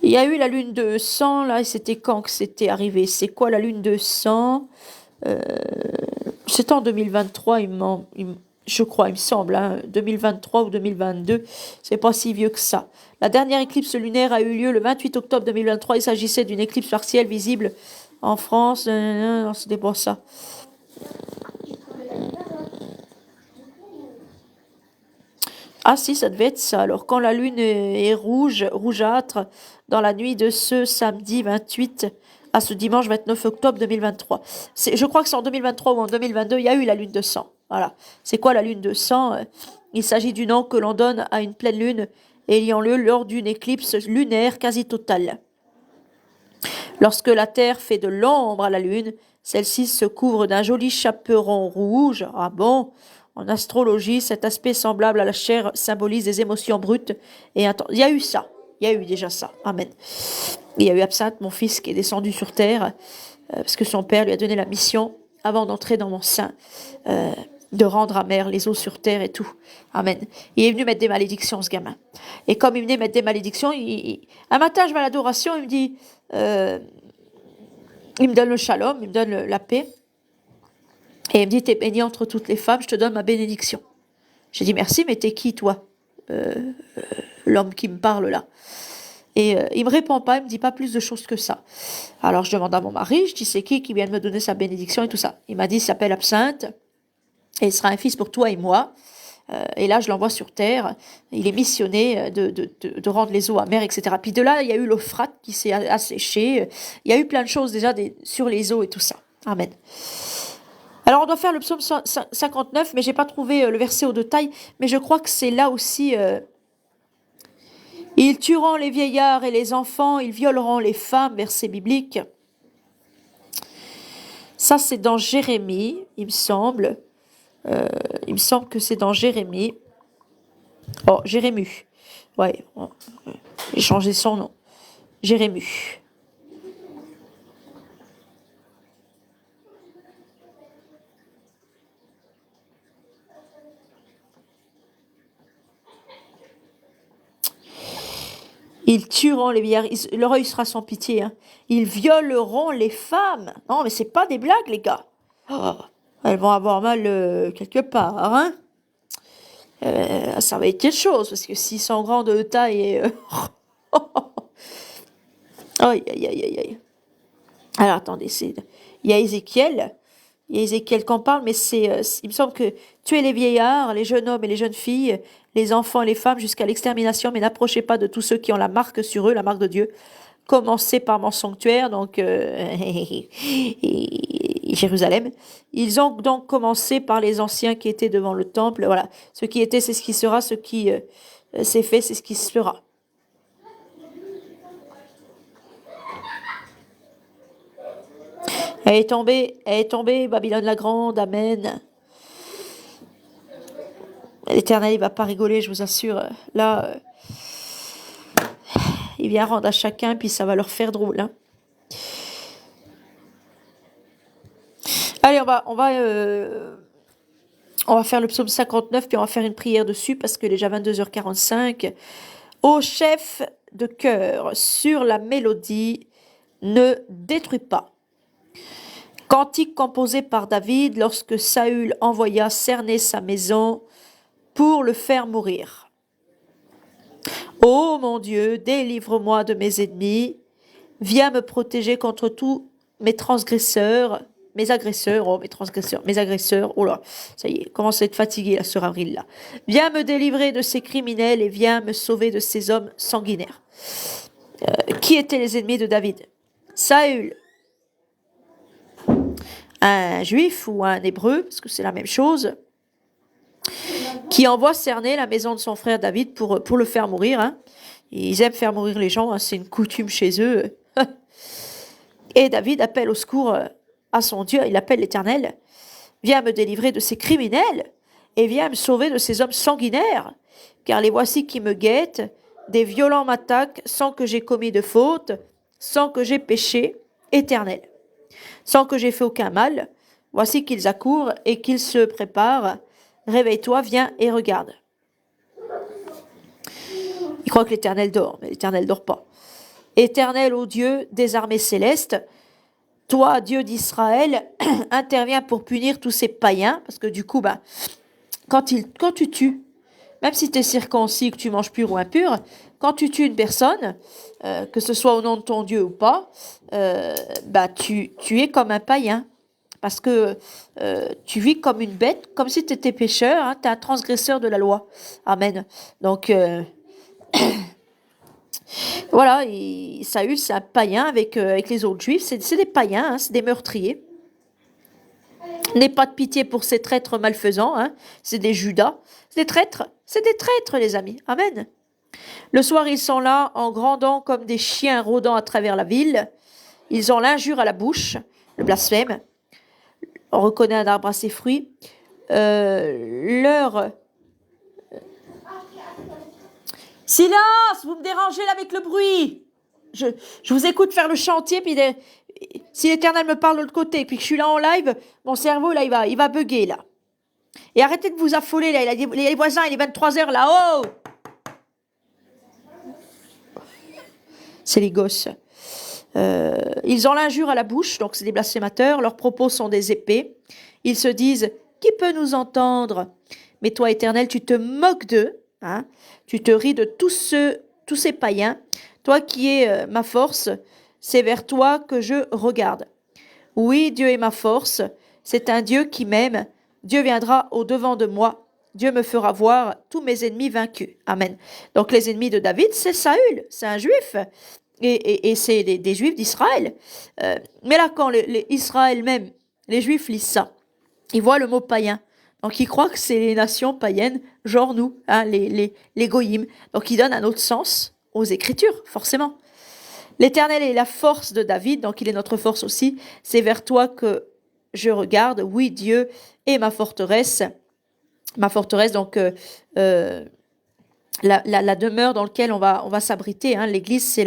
Il y a eu la lune de sang, là, et c'était quand que c'était arrivé? C'est quoi la lune de sang? C'est en 2023, je crois, il me semble, hein, 2023 ou 2022, c'est pas si vieux que ça. La dernière éclipse lunaire a eu lieu le 28 octobre 2023, il s'agissait d'une éclipse partielle visible en France, non, c'était pas ça. Ah si, ça devait être ça. Alors, quand la lune est rougeâtre, dans la nuit de ce samedi 28 à ce dimanche 29 octobre 2023. Je crois que c'est en 2023 ou en 2022, il y a eu la lune de sang. Voilà. C'est quoi la lune de sang? Il s'agit du nom que l'on donne à une pleine lune ayant lieu lors d'une éclipse lunaire quasi totale. Lorsque la Terre fait de l'ombre à la lune, celle-ci se couvre d'un joli chaperon rouge. Ah bon? En astrologie, cet aspect semblable à la chair symbolise des émotions brutes et intenses. Il y a eu ça. Il y a eu déjà ça. Amen. Il y a eu Absinthe, mon fils, qui est descendu sur terre parce que son père lui a donné la mission, avant d'entrer dans mon sein, de rendre amères les eaux sur terre et tout. Amen. Il est venu mettre des malédictions, ce gamin. Et comme il venait mettre des malédictions, un matin, je vais à l'adoration, il me dit, il me donne le shalom, il me donne la paix. Et il me dit, t'es bénie entre toutes les femmes, je te donne ma bénédiction. J'ai dit, merci, mais t'es qui, toi? L'homme qui me parle là. Et il me répond pas, il me dit pas plus de choses que ça. Alors je demande à mon mari, je dis, c'est qui vient de me donner sa bénédiction et tout ça? Il m'a dit, il s'appelle Absinthe, et il sera un fils pour toi et moi. Et là, je l'envoie sur terre. Il est missionné de rendre les eaux amères, etc. Puis de là, il y a eu l'Euphrate qui s'est asséché. Il y a eu plein de choses déjà sur les eaux et tout ça. Amen. Alors, on doit faire le psaume 59, mais j'ai pas trouvé le verset au détail. Mais je crois que c'est là aussi. Ils tueront les vieillards et les enfants, ils violeront les femmes, verset biblique. Ça, c'est dans Jérémie, il me semble. Il me semble que c'est dans Jérémie. Oh, Jérému. Ouais, j'ai changé son nom. Jérému. Ils tueront les vieillards, leur œil sera sans pitié. Hein. Ils violeront les femmes. Non, mais c'est pas des blagues, les gars. Oh. Elles vont avoir mal quelque part, hein. Ça va être quelque chose, parce que s'ils sont grands de taille... Aïe, aïe, aïe, aïe, aïe. Alors, attendez, il y a Ézéchiel. Il y a Ézéchiel qu'on parle, mais il me semble que tuez les vieillards, les jeunes hommes et les jeunes filles, les enfants et les femmes jusqu'à l'extermination, mais n'approchez pas de tous ceux qui ont la marque sur eux, la marque de Dieu. Commencez par mon sanctuaire, donc Jérusalem. Ils ont donc commencé par les anciens qui étaient devant le temple. Voilà, ce qui était, c'est ce qui sera, ce qui s'est fait, c'est ce qui se fera. Elle est tombée, Babylone la grande, amen. L'Éternel, il va pas rigoler, je vous assure. Là, il vient rendre à chacun, puis ça va leur faire drôle. Hein. Allez, on va faire le psaume 59, puis on va faire une prière dessus, parce que déjà 22h45. Ô chef de chœur, sur la mélodie, ne détruis pas. Cantique composé par David lorsque Saül envoya cerner sa maison pour le faire mourir. Ô mon Dieu, délivre-moi de mes ennemis, viens me protéger contre tous mes transgresseurs, mes agresseurs, oh là, ça y est, commence à être fatigué la sœur Avril là. Viens me délivrer de ces criminels et viens me sauver de ces hommes sanguinaires. Qui étaient les ennemis de David? Saül, un juif ou un hébreu, parce que c'est la même chose, qui envoie cerner la maison de son frère David pour le faire mourir. Hein. Ils aiment faire mourir les gens, hein, c'est une coutume chez eux. Et David appelle au secours à son Dieu, il appelle l'Éternel, viens me délivrer de ces criminels et viens me sauver de ces hommes sanguinaires, car les voici qui me guettent, des violents m'attaquent sans que j'ai commis de faute, sans que j'ai péché, Éternel. Sans que j'ai fait aucun mal, voici qu'ils accourent et qu'ils se préparent. Réveille-toi, viens et regarde. Il croit que l'Éternel dort, mais l'Éternel dort pas. Éternel, ô Dieu des armées célestes, toi, Dieu d'Israël, interviens pour punir tous ces païens, parce que du coup, quand tu tues, même si tu es circoncis, que tu manges pur ou impur, quand tu tues une personne, que ce soit au nom de ton Dieu ou pas, tu es comme un païen. Parce que tu vis comme une bête, comme si tu étais pécheur, hein, tu es un transgresseur de la loi. Amen. Donc, voilà, Saül, c'est un païen avec les autres juifs. C'est des païens, hein, c'est des meurtriers. N'aie pas de pitié pour ces traîtres malfaisants. Hein, c'est des Judas. C'est des traîtres, les amis. Amen. Le soir, ils sont là, en grandant comme des chiens rôdant à travers la ville. Ils ont l'injure à la bouche, le blasphème. On reconnaît un arbre à ses fruits. Silence, vous me dérangez là avec le bruit. Je vous écoute faire le chantier, puis si l'Éternel me parle de l'autre côté, puis que je suis là en live, mon cerveau là, il va bugger là. Et arrêtez de vous affoler là, les voisins, il est 23h là-haut. C'est les gosses. Ils ont l'injure à la bouche, donc c'est des blasphémateurs, leurs propos sont des épées. Ils se disent, qui peut nous entendre? Mais toi, Éternel, tu te moques d'eux, hein? Tu te ris de tous ces païens. Toi qui es ma force, c'est vers toi que je regarde. Oui, Dieu est ma force, c'est un Dieu qui m'aime. Dieu viendra au-devant de moi. Dieu me fera voir tous mes ennemis vaincus. Amen. Donc les ennemis de David, c'est Saül, c'est un juif. Et c'est des juifs d'Israël. Mais là, quand Israël même, les juifs lisent ça, ils voient le mot païen. Donc ils croient que c'est les nations païennes, genre nous, hein, les goyim. Donc ils donnent un autre sens aux Écritures, forcément. L'Éternel est la force de David, donc il est notre force aussi. C'est vers toi que je regarde. Oui, Dieu est ma forteresse. Ma forteresse, donc la demeure dans laquelle on va s'abriter. Hein. L'Église,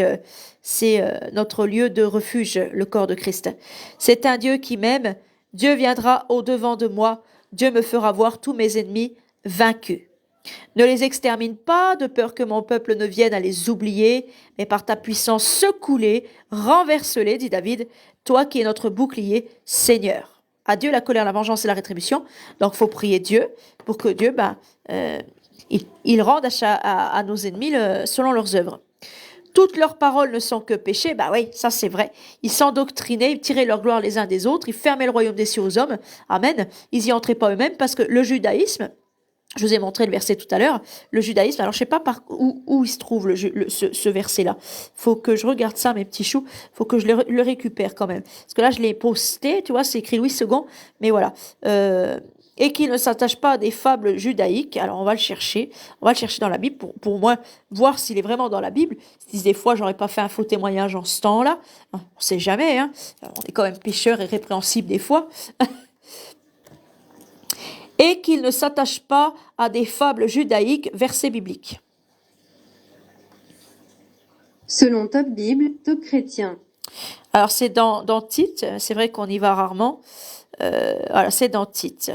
c'est notre lieu de refuge, le corps de Christ. C'est un Dieu qui m'aime. Dieu viendra au-devant de moi. Dieu me fera voir tous mes ennemis vaincus. Ne les extermine pas, de peur que mon peuple ne vienne à les oublier, mais par ta puissance secoue-les, renverse-les, dit David, toi qui es notre bouclier, Seigneur. À Dieu la colère, la vengeance et la rétribution. Donc, il faut prier Dieu pour que Dieu, il rende à nos ennemis selon leurs œuvres. Toutes leurs paroles ne sont que péché. Bah oui, ça c'est vrai. Ils s'endoctrinaient, ils tiraient leur gloire les uns des autres, ils fermaient le royaume des cieux aux hommes. Amen. Ils y entraient pas eux-mêmes parce que le judaïsme, je vous ai montré le verset tout à l'heure, le judaïsme, alors je sais pas où il se trouve ce verset-là. Faut que je regarde ça, mes petits choux. Faut que je le récupère quand même. Parce que là, je l'ai posté, tu vois, c'est écrit Louis II, mais voilà. Et qui ne s'attache pas à des fables judaïques. Alors on va le chercher dans la Bible pour moi voir s'il est vraiment dans la Bible. Si des fois j'aurais pas fait un faux témoignage en ce temps-là, on sait jamais, hein. On est quand même pécheurs et répréhensibles des fois. Et qu'il ne s'attache pas à des fables judaïques, versets bibliques. Selon Top Bible, Top Chrétien. Alors c'est dans Tite, c'est vrai qu'on y va rarement. Voilà, c'est dans Tite.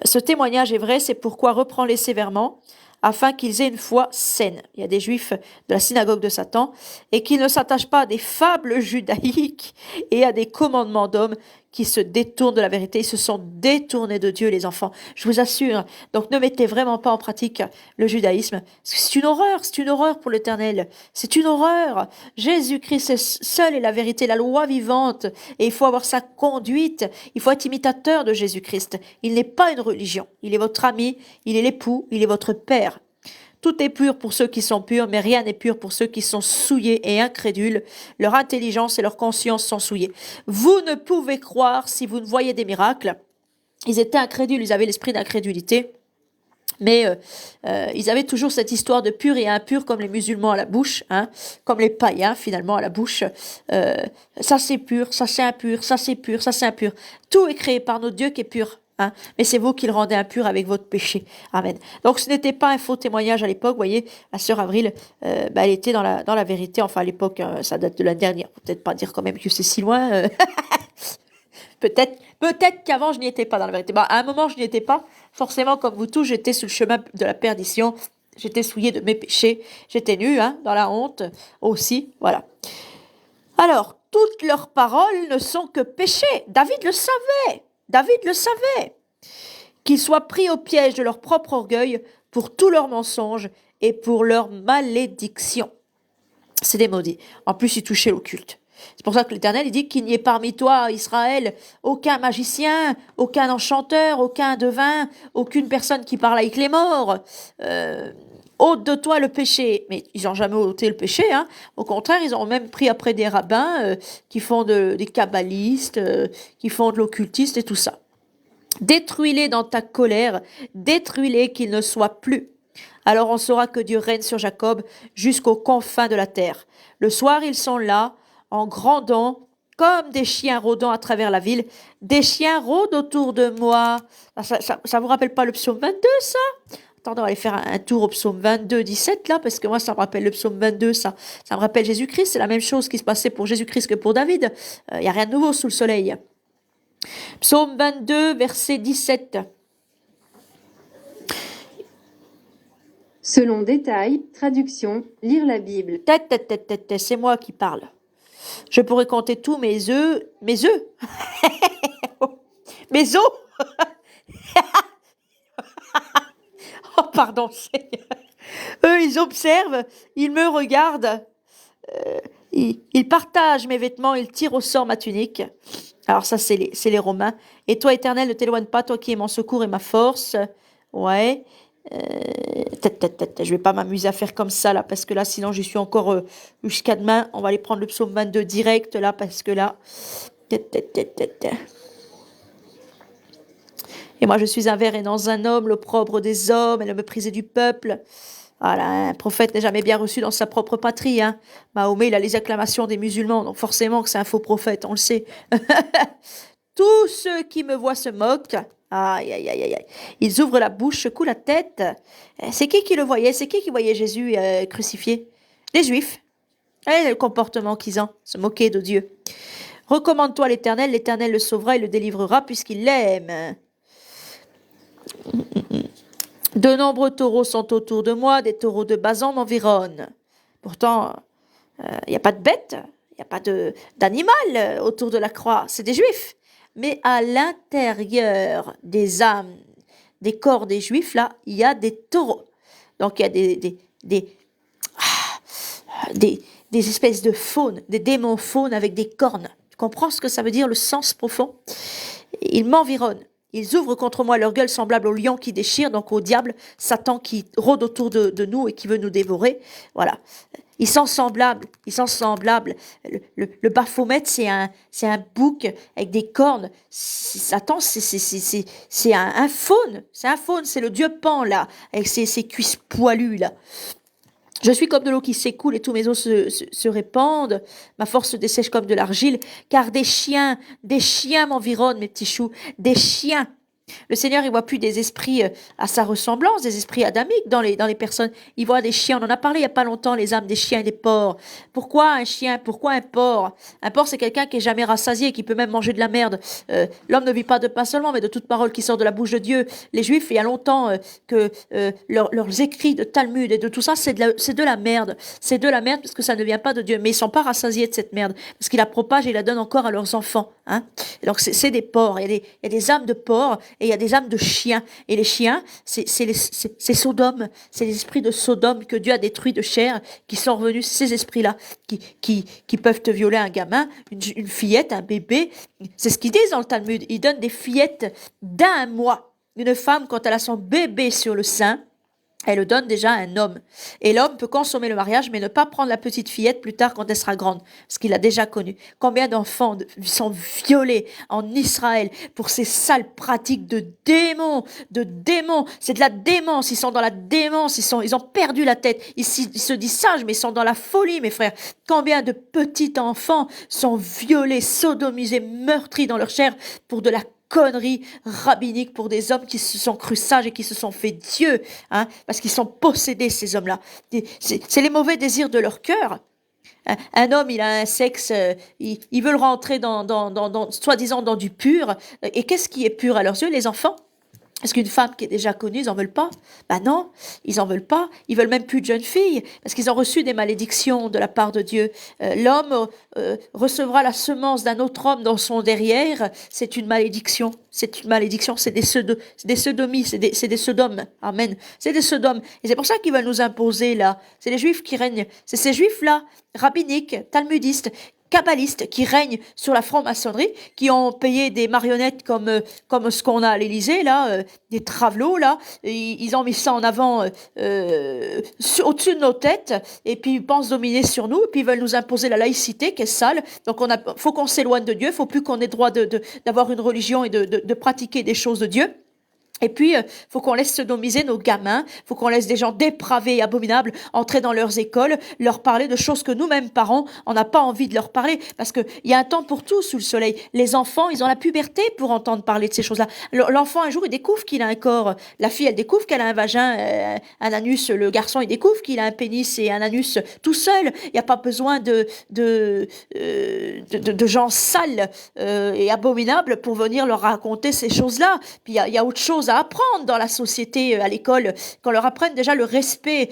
Ce témoignage est vrai, c'est pourquoi reprends-les sévèrement, afin qu'ils aient une foi saine. Il y a des juifs de la synagogue de Satan, et qu'ils ne s'attachent pas à des fables judaïques et à des commandements d'hommes qui se détournent de la vérité. Ils se sont détournés de Dieu, les enfants. Je vous assure. Donc ne mettez vraiment pas en pratique le judaïsme. C'est une horreur pour l'Éternel. C'est une horreur. Jésus-Christ seul est la vérité, la loi vivante. Et il faut avoir sa conduite. Il faut être imitateur de Jésus-Christ. Il n'est pas une religion. Il est votre ami, il est l'époux, il est votre père. Tout est pur pour ceux qui sont purs, mais rien n'est pur pour ceux qui sont souillés et incrédules. Leur intelligence et leur conscience sont souillées. Vous ne pouvez croire si vous ne voyez des miracles. Ils étaient incrédules, ils avaient l'esprit d'incrédulité. Mais ils avaient toujours cette histoire de pur et impur comme les musulmans à la bouche, hein, comme les païens finalement à la bouche. Ça c'est pur, ça c'est impur, ça c'est pur, ça c'est impur. Tout est créé par notre Dieu qui est pur. Hein, mais c'est vous qui le rendez impur avec votre péché. Amen. Donc ce n'était pas un faux témoignage à l'époque. Vous voyez, la sœur Avril, elle était dans la vérité. Enfin à l'époque, ça date de l'année dernière. Peut-être pas dire quand même que c'est si loin. Peut-être qu'avant je n'y étais pas dans la vérité. À un moment je n'y étais pas. Forcément, comme vous tous, j'étais sur le chemin de la perdition. J'étais souillée de mes péchés. J'étais nue, hein, dans la honte aussi. Voilà. Alors, toutes leurs paroles ne sont que péché. David le savait. Qu'ils soient pris au piège de leur propre orgueil pour tous leurs mensonges et pour leur malédiction. C'est des maudits. En plus, ils touchaient l'occulte. C'est pour ça que l'Éternel, il dit qu'il n'y ait parmi toi, Israël, aucun magicien, aucun enchanteur, aucun devin, aucune personne qui parle avec les morts. Ôte de toi le péché. Mais ils n'ont jamais ôté le péché, hein. Au contraire, ils ont même pris après des rabbins qui font des kabbalistes, qui font de l'occultiste et tout ça. Détruis-les dans ta colère, détruis-les qu'ils ne soient plus. Alors on saura que Dieu règne sur Jacob jusqu'aux confins de la terre. Le soir, ils sont là, en grandant, comme des chiens rôdant à travers la ville. Des chiens rôdent autour de moi. Ça vous rappelle pas le psaume 22, ça? Attendez, on va aller faire un tour au psaume 22, 17, là, parce que moi, ça me rappelle le psaume 22, ça me rappelle Jésus-Christ. C'est la même chose qui se passait pour Jésus-Christ que pour David. Il n'y a rien de nouveau sous le soleil. Psaume 22, verset 17. Selon détail, traduction, lire la Bible. C'est moi qui parle. Je pourrais compter tous mes œufs. Mes œufs Mes os Oh, pardon, Seigneur. Eux, ils observent, ils me regardent, ils partagent mes vêtements, ils tirent au sort ma tunique. Alors ça, c'est les Romains. Et toi, Éternel, ne t'éloigne pas, toi qui es mon secours et ma force. Ouais. Je vais pas m'amuser à faire comme ça, là, parce que là, sinon, j'y suis encore jusqu'à demain. On va aller prendre le psaume 22 direct, là, parce que là... Et moi, je suis un ver et non un homme, l'opprobre des hommes et le méprisé du peuple. Voilà, un prophète n'est jamais bien reçu dans sa propre patrie. Hein. Mahomet, il a les acclamations des musulmans, donc forcément que c'est un faux prophète, on le sait. Tous ceux qui me voient se moquent. Aïe, aïe, aïe, aïe. Ils ouvrent la bouche, secouent la tête. C'est qui le voyait? C'est qui voyait Jésus crucifié? Les Juifs. Et le comportement qu'ils ont, se moquer de Dieu. Recommande-toi à l'Éternel, l'Éternel le sauvera et le délivrera puisqu'il l'aime. De nombreux taureaux sont autour de moi, des taureaux de Basan m'environnent. Pourtant, il n'y a pas de bête, il n'y a pas d'animal autour de la croix, c'est des Juifs. mais à l'intérieur des âmes, des corps des Juifs, là, il y a des taureaux. Donc, il y a des espèces de faunes, des démons faunes avec des cornes. Tu comprends ce que ça veut dire, le sens profond? Ils m'environnent. Ils ouvrent contre moi leur gueule semblable au lion qui déchire, donc au diable, Satan qui rôde autour de nous et qui veut nous dévorer. Voilà. Ils sont semblables, ils sont semblables. Le Baphomet, c'est un bouc avec des cornes. Satan, c'est un faune, c'est le dieu Pan, là, avec ses cuisses poilues, là. Je suis comme de l'eau qui s'écoule et tous mes os se répandent. Ma force se dessèche comme de l'argile, car des chiens m'environnent, mes petits choux, des chiens. Le Seigneur, il voit plus des esprits à sa ressemblance, des esprits adamiques dans les personnes. Il voit des chiens. On en a parlé il y a pas longtemps, les âmes des chiens et des porcs. Pourquoi un chien? Pourquoi un porc? Un porc, c'est quelqu'un qui est jamais rassasié, qui peut même manger de la merde. L'homme ne vit pas de pain seulement, mais de toute parole qui sort de la bouche de Dieu. Les Juifs, il y a longtemps que leurs écrits de Talmud et de tout ça, c'est de la merde. C'est de la merde parce que ça ne vient pas de Dieu. Mais ils sont pas rassasiés de cette merde parce qu'ils la propagent et la donnent encore à leurs enfants. Hein? Et donc c'est des porcs. Il y a des âmes de porcs. Et il y a des âmes de chiens. Et les chiens, c'est Sodome. C'est les esprits de Sodome que Dieu a détruits de chair, qui sont revenus, ces esprits-là, qui peuvent te violer un gamin, une fillette, un bébé. C'est ce qu'ils disent dans le Talmud. Ils donnent des fillettes d'1 mois. Une femme, quand elle a son bébé sur le sein, elle le donne déjà à un homme. Et l'homme peut consommer le mariage, mais ne pas prendre la petite fillette plus tard quand elle sera grande, parce qu'il a déjà connu. Combien d'enfants sont violés en Israël pour ces sales pratiques de démons, C'est de la démence, ils sont dans la démence, ils ont perdu la tête. Ils se disent sages, mais ils sont dans la folie, mes frères. Combien de petits enfants sont violés, sodomisés, meurtris dans leur chair pour de la conneries rabbiniques, pour des hommes qui se sont crus sages et qui se sont fait Dieu, hein, parce qu'ils sont possédés, ces hommes-là. C'est les mauvais désirs de leur cœur. Un homme, il a un sexe, ils veulent rentrer soi-disant dans du pur. Et qu'est-ce qui est pur à leurs yeux, les enfants? Est-ce qu'une femme qui est déjà connue, ils en veulent pas? Ben non, ils en veulent pas. Ils veulent même plus de jeunes filles parce qu'ils ont reçu des malédictions de la part de Dieu. L'homme recevra la semence d'un autre homme dans son derrière. C'est une malédiction. C'est une malédiction. C'est des sodomies. C'est des sodomes. Amen. C'est des sodomes. Et c'est pour ça qu'ils veulent nous imposer là. C'est les juifs qui règnent. C'est ces juifs-là, rabbiniques, talmudistes, kabbalistes qui règnent sur la franc-maçonnerie, qui ont payé des marionnettes comme ce qu'on a à l'Élysée, là, des travelots, là. Ils ont mis ça en avant au-dessus de nos têtes, et puis ils pensent dominer sur nous, et puis ils veulent nous imposer la laïcité qui est sale. Donc faut qu'on s'éloigne de Dieu, faut plus qu'on ait droit d'avoir une religion et de pratiquer des choses de Dieu. Et puis, faut qu'on laisse sodomiser nos gamins, faut qu'on laisse des gens dépravés et abominables entrer dans leurs écoles, leur parler de choses que nous-mêmes, parents, on n'a pas envie de leur parler, parce qu'il y a un temps pour tout sous le soleil. Les enfants, ils ont la puberté pour entendre parler de ces choses-là. L'enfant, un jour, il découvre qu'il a un corps. La fille, elle découvre qu'elle a un vagin, un anus. Le garçon, il découvre qu'il a un pénis et un anus tout seul. Il n'y a pas besoin de gens sales et abominables pour venir leur raconter ces choses-là. Puis il y a autre chose à apprendre dans la société, à l'école, qu'on leur apprenne déjà le respect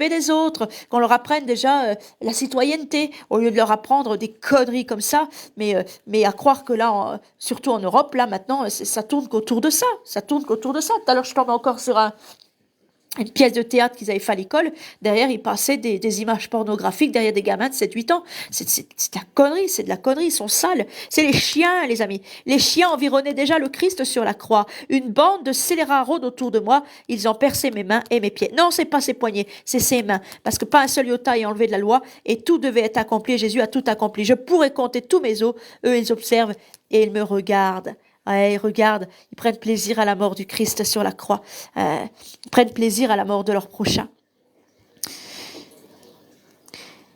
des autres, qu'on leur apprenne déjà la citoyenneté, au lieu de leur apprendre des conneries comme ça, mais à croire que là, surtout en Europe, là maintenant, ça tourne qu'autour de ça, Tout à l'heure, je tombe encore sur une pièce de théâtre qu'ils avaient fait à l'école. Derrière, ils passaient des images pornographiques derrière des gamins de 7-8 ans. C'est de la connerie, ils sont sales. C'est les chiens, les amis. Les chiens environnaient déjà le Christ sur la croix. Une bande de scélérats rôde autour de moi. Ils ont percé mes mains et mes pieds. Non, c'est pas ses poignets, c'est ses mains. Parce que pas un seul iota est enlevé de la loi et tout devait être accompli. Jésus a tout accompli. Je pourrais compter tous mes os. Eux, ils observent et ils me regardent. Ouais, ils regardent, ils prennent plaisir à la mort du Christ sur la croix. Ils prennent plaisir à la mort de leur prochain.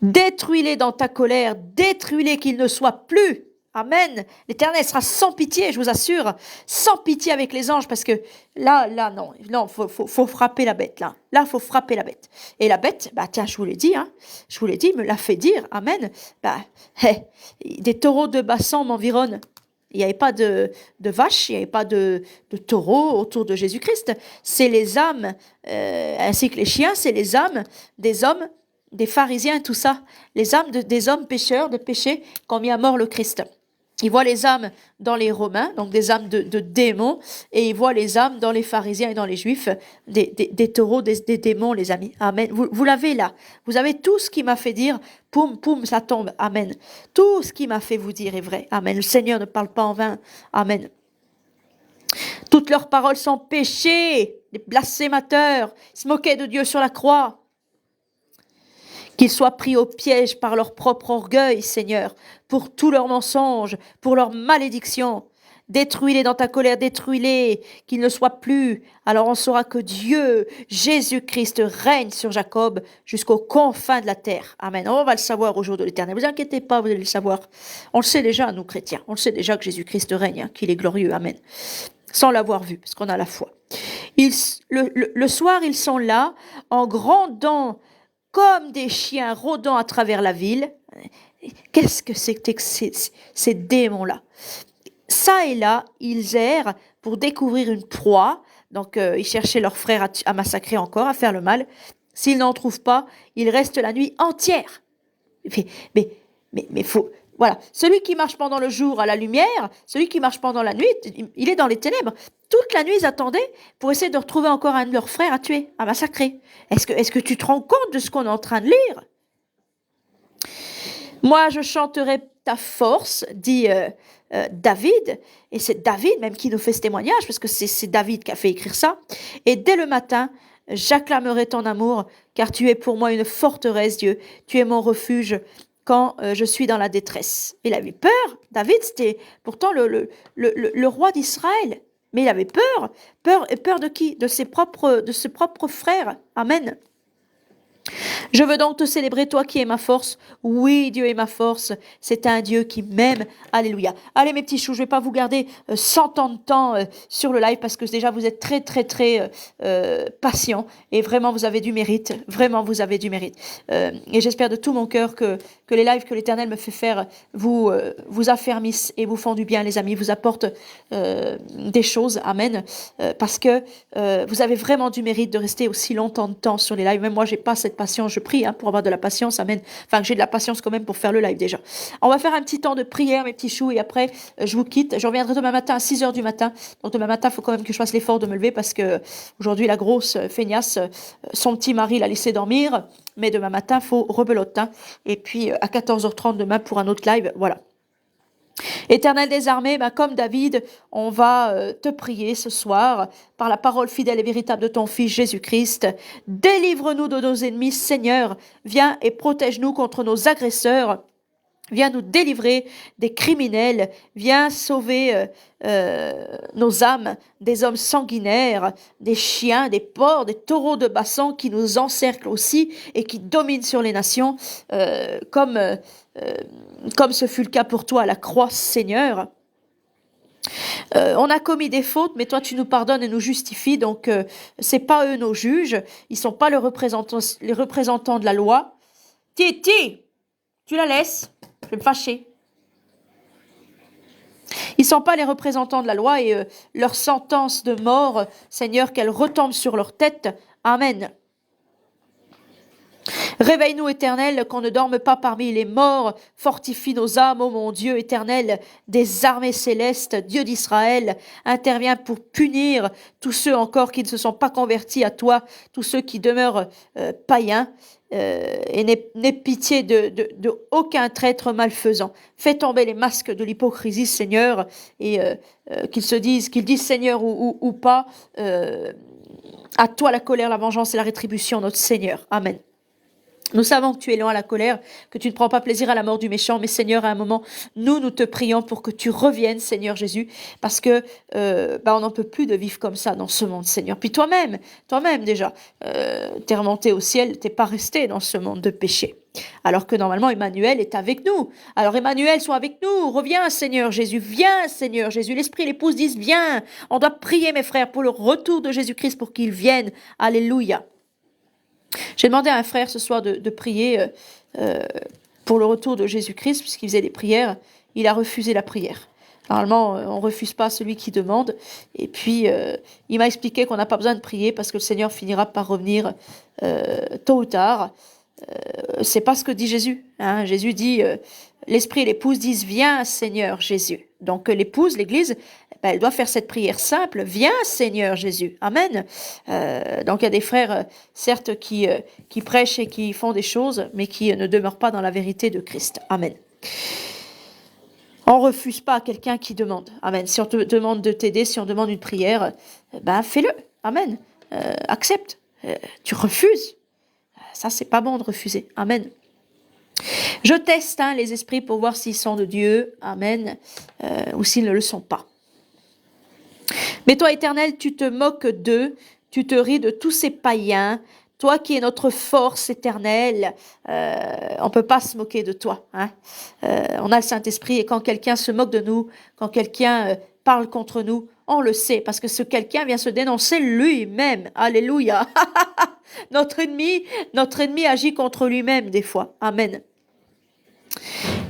Détruis-les dans ta colère, détruis-les qu'ils ne soient plus. Amen. L'Éternel sera sans pitié, je vous assure, sans pitié avec les anges, parce que là, non, faut frapper la bête, là. Là, faut frapper la bête. Et la bête, tiens, je vous l'ai dit, il me l'a fait dire, amen. Des taureaux de Bassan m'environnent. Il n'y avait pas de vaches, il n'y avait pas de taureaux autour de Jésus-Christ. C'est les âmes, ainsi que les chiens, c'est les âmes des hommes, des pharisiens, tout ça. Les âmes des hommes pécheurs, de péché, qui ont mis à mort le Christ. Il voit les âmes dans les Romains, donc des âmes de démons, et il voit les âmes dans les pharisiens et dans les juifs, des taureaux, des démons, les amis. Amen. Vous l'avez là. Vous avez tout ce qui m'a fait dire, poum, poum, ça tombe. Amen. Tout ce qui m'a fait vous dire est vrai. Amen. Le Seigneur ne parle pas en vain. Amen. Toutes leurs paroles sont péchées, les blasphémateurs, ils se moquaient de Dieu sur la croix. Qu'ils soient pris au piège par leur propre orgueil, Seigneur, pour tous leurs mensonges, pour leurs malédictions. Détruis-les dans ta colère, détruis-les, qu'ils ne soient plus. Alors on saura que Dieu, Jésus-Christ, règne sur Jacob jusqu'aux confins de la terre. Amen. On va le savoir au jour de l'éternel. Vous inquiétez pas, vous allez le savoir. On le sait déjà, nous chrétiens. On le sait déjà que Jésus-Christ règne, hein, qu'il est glorieux. Amen. Sans l'avoir vu, parce qu'on a la foi. Le soir, ils sont là, en grondant comme des chiens rôdant à travers la ville. Qu'est-ce que c'est que ces démons-là? Ça et là, ils errent pour découvrir une proie. Donc, ils cherchaient leurs frères à massacrer encore, à faire le mal. S'ils n'en trouvent pas, ils restent la nuit entière. Mais faut... Voilà, celui qui marche pendant le jour à la lumière, celui qui marche pendant la nuit, il est dans les ténèbres. Toute la nuit, ils attendaient pour essayer de retrouver encore un de leurs frères à tuer, à massacrer. Est-ce que tu te rends compte de ce qu'on est en train de lire? Moi, je chanterai ta force, dit David, et c'est David même qui nous fait ce témoignage, parce que c'est David qui a fait écrire ça. Et dès le matin, j'acclamerai ton amour, car tu es pour moi une forteresse, Dieu. Tu es mon refuge quand je suis dans la détresse. Il avait peur. David, c'était pourtant le roi d'Israël. Mais il avait peur. Peur de qui? De ses propres frères. Amen. Je veux donc te célébrer, toi qui es ma force. Oui, Dieu est ma force. C'est un Dieu qui m'aime. Alléluia. Allez, mes petits choux, je ne vais pas vous garder 100 ans de temps sur le live parce que déjà, vous êtes très, très, très patients. Et vraiment, vous avez du mérite. Vraiment, vous avez du mérite. Et j'espère de tout mon cœur que les lives que l'Éternel me fait faire vous affermissent et vous font du bien, les amis. Vous apportent des choses. Amen. Parce que vous avez vraiment du mérite de rester aussi longtemps de temps sur les lives. Même moi, j'ai pas cette patience, je prie pour avoir de la patience, amen. Enfin, que j'ai de la patience quand même pour faire le live déjà. On va faire un petit temps de prière, mes petits choux, et après, je vous quitte. Je reviendrai demain matin à 6h du matin. Donc demain matin, il faut quand même que je fasse l'effort de me lever parce que aujourd'hui, la grosse feignasse, son petit mari l'a laissé dormir. Mais demain matin, il faut rebelote. Hein. Et puis, à 14h30 demain pour un autre live, voilà. Éternel des armées, comme David, on va te prier ce soir par la parole fidèle et véritable de ton Fils Jésus-Christ. Délivre-nous de nos ennemis, Seigneur. Viens et protège-nous contre nos agresseurs. Viens nous délivrer des criminels. Viens sauver nos âmes des hommes sanguinaires, des chiens, des porcs, des taureaux de Bassan qui nous encerclent aussi et qui dominent sur les nations comme ce fut le cas pour toi à la croix, Seigneur. On a commis des fautes, mais toi tu nous pardonnes et nous justifies, donc c'est pas eux nos juges, ils sont pas les représentants de la loi. Titi, tu la laisses, je vais me fâcher. Ils sont pas les représentants de la loi et leur sentence de mort, Seigneur, qu'elle retombe sur leur tête. Amen. Réveille-nous, Éternel, qu'on ne dorme pas parmi les morts. Fortifie nos âmes, ô mon Dieu éternel, des armées célestes, Dieu d'Israël. Interviens pour punir tous ceux encore qui ne se sont pas convertis à toi, tous ceux qui demeurent païens. Et n'aie pitié de aucun traître malfaisant. Fais tomber les masques de l'hypocrisie, Seigneur, et qu'ils disent Seigneur ou pas, à toi la colère, la vengeance et la rétribution, notre Seigneur. Amen. Nous savons que tu es loin à la colère, que tu ne prends pas plaisir à la mort du méchant, mais Seigneur, à un moment, nous te prions pour que tu reviennes, Seigneur Jésus, parce que on n'en peut plus de vivre comme ça dans ce monde, Seigneur. Puis toi-même déjà, t'es remonté au ciel, t'es pas resté dans ce monde de péché. Alors que normalement, Emmanuel est avec nous. Alors Emmanuel, sois avec nous. Reviens, Seigneur Jésus. Viens, Seigneur Jésus. L'Esprit et l'épouse disent, viens. On doit prier, mes frères, pour le retour de Jésus-Christ, pour qu'il vienne. Alléluia. J'ai demandé à un frère ce soir de prier pour le retour de Jésus-Christ, puisqu'il faisait des prières. Il a refusé la prière. Normalement, on ne refuse pas celui qui demande. Et puis, il m'a expliqué qu'on n'a pas besoin de prier parce que le Seigneur finira par revenir tôt ou tard. c'est pas ce que dit Jésus. Hein. Jésus dit, l'Esprit et l'épouse disent, viens Seigneur Jésus. Donc l'épouse, l'Église, ben, elle doit faire cette prière simple, viens Seigneur Jésus. Amen. Donc il y a des frères, certes, qui prêchent et qui font des choses, mais qui ne demeurent pas dans la vérité de Christ. Amen. On refuse pas à quelqu'un qui demande. Amen. Si on te demande de t'aider, si on demande une prière, ben fais-le. Amen. Accepte. Tu refuses. Ça, c'est pas bon de refuser. Amen. Je teste les esprits pour voir s'ils sont de Dieu. Amen. Ou s'ils ne le sont pas. Mais toi, Éternel, tu te moques d'eux. Tu te ris de tous ces païens. Toi qui es notre force éternelle, on peut pas se moquer de toi. Hein. On a le Saint-Esprit et quand quelqu'un se moque de nous, quand quelqu'un parle contre nous, on le sait parce que ce quelqu'un vient se dénoncer lui-même. Alléluia. Notre ennemi agit contre lui-même des fois. Amen.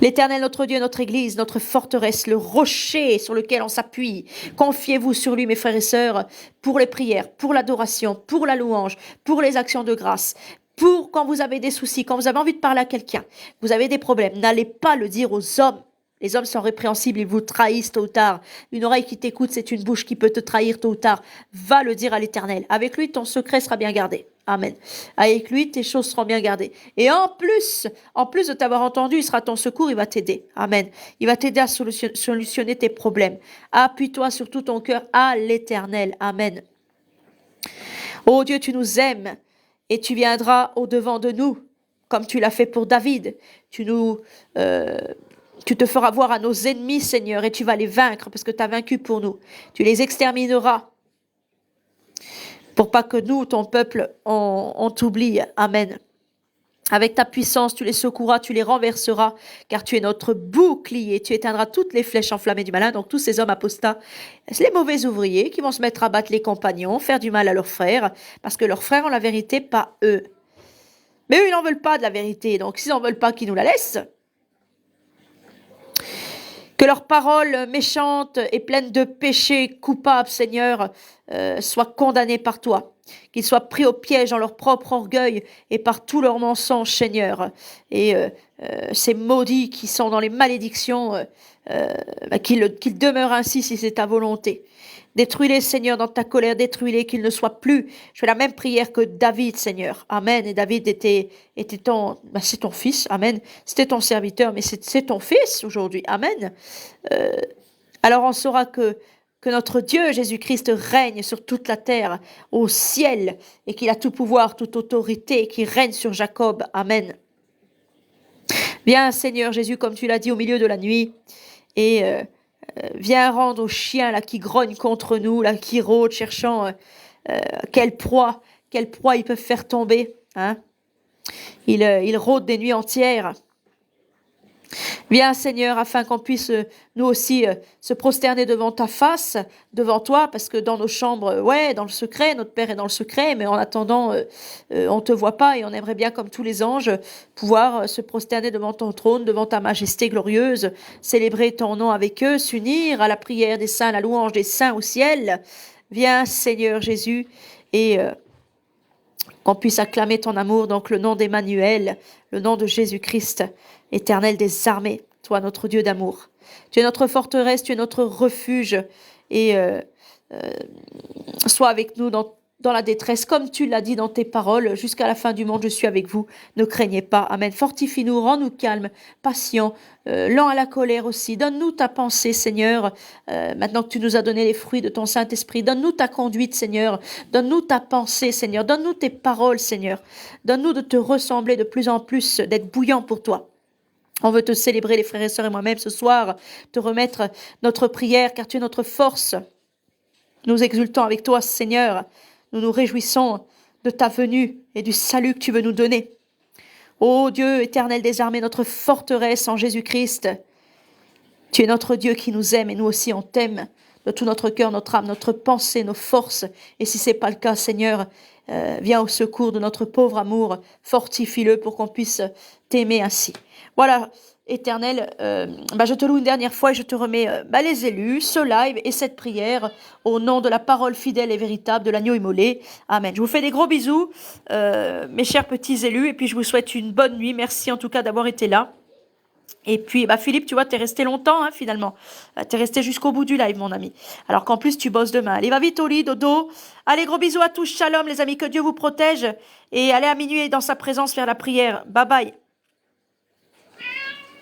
L'Éternel, notre Dieu, notre Église, notre forteresse, le rocher sur lequel on s'appuie. Confiez-vous sur lui, mes frères et sœurs, pour les prières, pour l'adoration, pour la louange, pour les actions de grâce, pour quand vous avez des soucis, quand vous avez envie de parler à quelqu'un, vous avez des problèmes. N'allez pas le dire aux hommes. Les hommes sont répréhensibles, ils vous trahissent tôt ou tard. Une oreille qui t'écoute, c'est une bouche qui peut te trahir tôt ou tard. Va le dire à l'Éternel. Avec lui, ton secret sera bien gardé. Amen. Avec lui, tes choses seront bien gardées. Et en plus de t'avoir entendu, il sera ton secours, il va t'aider. Amen. Il va t'aider à solutionner tes problèmes. Appuie-toi sur tout ton cœur à l'Éternel. Amen. Oh Dieu, tu nous aimes et tu viendras au-devant de nous, comme tu l'as fait pour David. Tu te feras voir à nos ennemis, Seigneur, et tu vas les vaincre parce que tu as vaincu pour nous. Tu les extermineras pour pas que nous, ton peuple, on t'oublie. Amen. Avec ta puissance, tu les secoueras, tu les renverseras, car tu es notre bouclier. Tu éteindras toutes les flèches enflammées du malin, donc tous ces hommes apostats, les mauvais ouvriers qui vont se mettre à battre les compagnons, faire du mal à leurs frères, parce que leurs frères ont la vérité, pas eux. Mais eux, ils n'en veulent pas de la vérité, donc s'ils n'en veulent pas, qu'ils nous la laissent. Que leurs paroles méchantes et pleines de péchés coupables, Seigneur, soient condamnées par toi. Qu'ils soient pris au piège dans leur propre orgueil et par tous leurs mensonges, Seigneur. Et ces maudits qui sont dans les malédictions, qu'ils demeurent ainsi si c'est ta volonté. Détruis-les, Seigneur, dans ta colère, détruis-les, qu'ils ne soient plus. Je fais la même prière que David, Seigneur. Amen. Et David était c'est ton fils. Amen. C'était ton serviteur, mais c'est ton fils aujourd'hui. Amen. Alors on saura que notre Dieu, Jésus-Christ, règne sur toute la terre, au ciel, et qu'il a tout pouvoir, toute autorité, qui règne sur Jacob. Amen. Viens, Seigneur Jésus, comme tu l'as dit, au milieu de la nuit, et viens rendre aux chiens là qui grognent contre nous, là qui rôdent, cherchant quelle proie ils peuvent faire tomber. Hein. Ils rôdent des nuits entières. Viens, Seigneur, afin qu'on puisse nous aussi se prosterner devant ta face, devant toi, parce que dans nos chambres, dans le secret, notre Père est dans le secret, mais en attendant, on te voit pas et on aimerait bien, comme tous les anges, pouvoir se prosterner devant ton trône, devant ta majesté glorieuse, célébrer ton nom avec eux, s'unir à la prière des saints, à la louange des saints au ciel. Viens, Seigneur Jésus, et qu'on puisse acclamer ton amour, donc le nom d'Emmanuel, le nom de Jésus-Christ, Éternel des armées, toi notre Dieu d'amour. Tu es notre forteresse, tu es notre refuge, et sois avec nous dans la détresse, comme tu l'as dit dans tes paroles, jusqu'à la fin du monde, je suis avec vous, ne craignez pas. Amen. Fortifie-nous, rends-nous calmes, patients, lents à la colère aussi. Donne-nous ta pensée, Seigneur, maintenant que tu nous as donné les fruits de ton Saint-Esprit. Donne-nous ta conduite, Seigneur. Donne-nous ta pensée, Seigneur. Donne-nous tes paroles, Seigneur. Donne-nous de te ressembler de plus en plus, d'être bouillant pour toi. On veut te célébrer, les frères et sœurs et moi-même, ce soir, te remettre notre prière, car tu es notre force. Nous exultons avec toi, Seigneur. Nous nous réjouissons de ta venue et du salut que tu veux nous donner. Ô Dieu, Éternel des armées, notre forteresse en Jésus-Christ, tu es notre Dieu qui nous aime et nous aussi on t'aime. de tout notre cœur, notre âme, notre pensée, nos forces. Et si c'est pas le cas, Seigneur, viens au secours de notre pauvre amour, fortifie-le pour qu'on puisse t'aimer ainsi. Voilà, Éternel, je te loue une dernière fois et je te remets les élus, ce live et cette prière au nom de la parole fidèle et véritable de l'agneau immolé. Amen. Je vous fais des gros bisous, mes chers petits élus, et puis je vous souhaite une bonne nuit. Merci en tout cas d'avoir été là. Et puis, Philippe, tu vois, t'es resté longtemps, hein, finalement. T'es resté jusqu'au bout du live, mon ami. Alors qu'en plus, tu bosses demain. Allez, va vite au lit, dodo. Allez, gros bisous à tous. Shalom, les amis. Que Dieu vous protège. Et allez à minuit dans sa présence faire la prière. Bye bye.